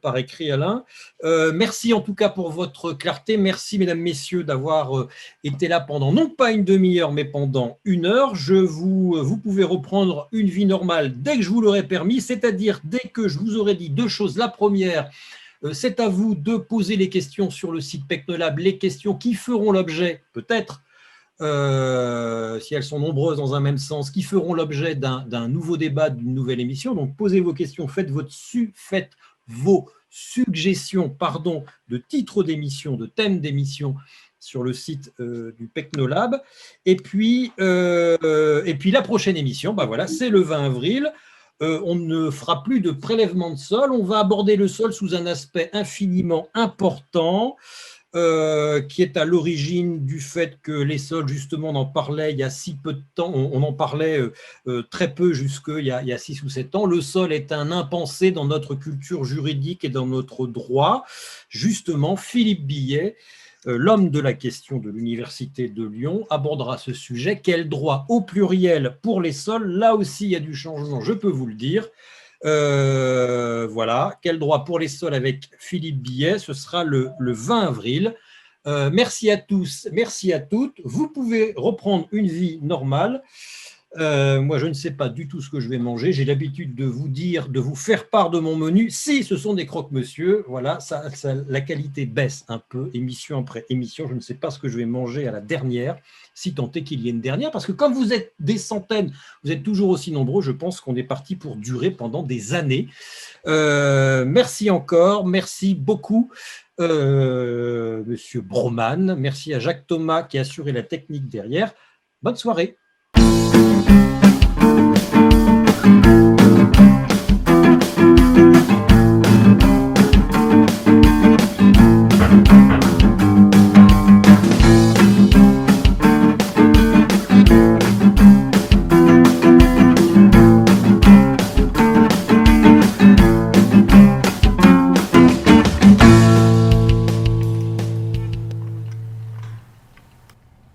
par écrit, Alain. Merci en tout cas pour votre clarté. Merci, mesdames, messieurs, d'avoir été là pendant non pas une demi-heure, mais pendant 1 heure. Vous pouvez reprendre une vie normale dès que je vous l'aurai permis, c'est-à-dire dès que je vous aurai dit deux choses. La première, c'est à vous de poser les questions sur le site Pecnolab, les questions qui feront l'objet, peut-être, si elles sont nombreuses dans un même sens, qui feront l'objet d'un nouveau débat, d'une nouvelle émission. Donc, posez vos questions, faites vos suggestions de titres d'émission, de thèmes d'émission sur le site du Pecnolab. Et puis la prochaine émission, voilà, c'est le 20 avril. On ne fera plus de prélèvement de sol. On va aborder le sol sous un aspect infiniment important qui est à l'origine du fait que les sols, justement, on en parlait il y a si peu de temps, on en parlait très peu jusqu'il y a 6 ou 7 ans. Le sol est un impensé dans notre culture juridique et dans notre droit. Justement, Philippe Billet, l'homme de la question de l'Université de Lyon, abordera ce sujet. Quel droit au pluriel pour les sols? Là aussi, il y a du changement, je peux vous le dire. Voilà, quel droit pour les sols avec Philippe Billet, ce sera le 20 avril. Merci à tous, merci à toutes. Vous pouvez reprendre une vie normale. Moi, je ne sais pas du tout ce que je vais manger. J'ai l'habitude de vous dire, de vous faire part de mon menu. Si ce sont des croque-monsieur, voilà, la qualité baisse un peu, émission après émission. Je ne sais pas ce que je vais manger à la dernière, si tant est qu'il y ait une dernière, parce que comme vous êtes des centaines, vous êtes toujours aussi nombreux, je pense qu'on est parti pour durer pendant des années. Merci encore, merci beaucoup, Monsieur Broman. Merci à Jacques Thomas qui a assuré la technique derrière. Bonne soirée.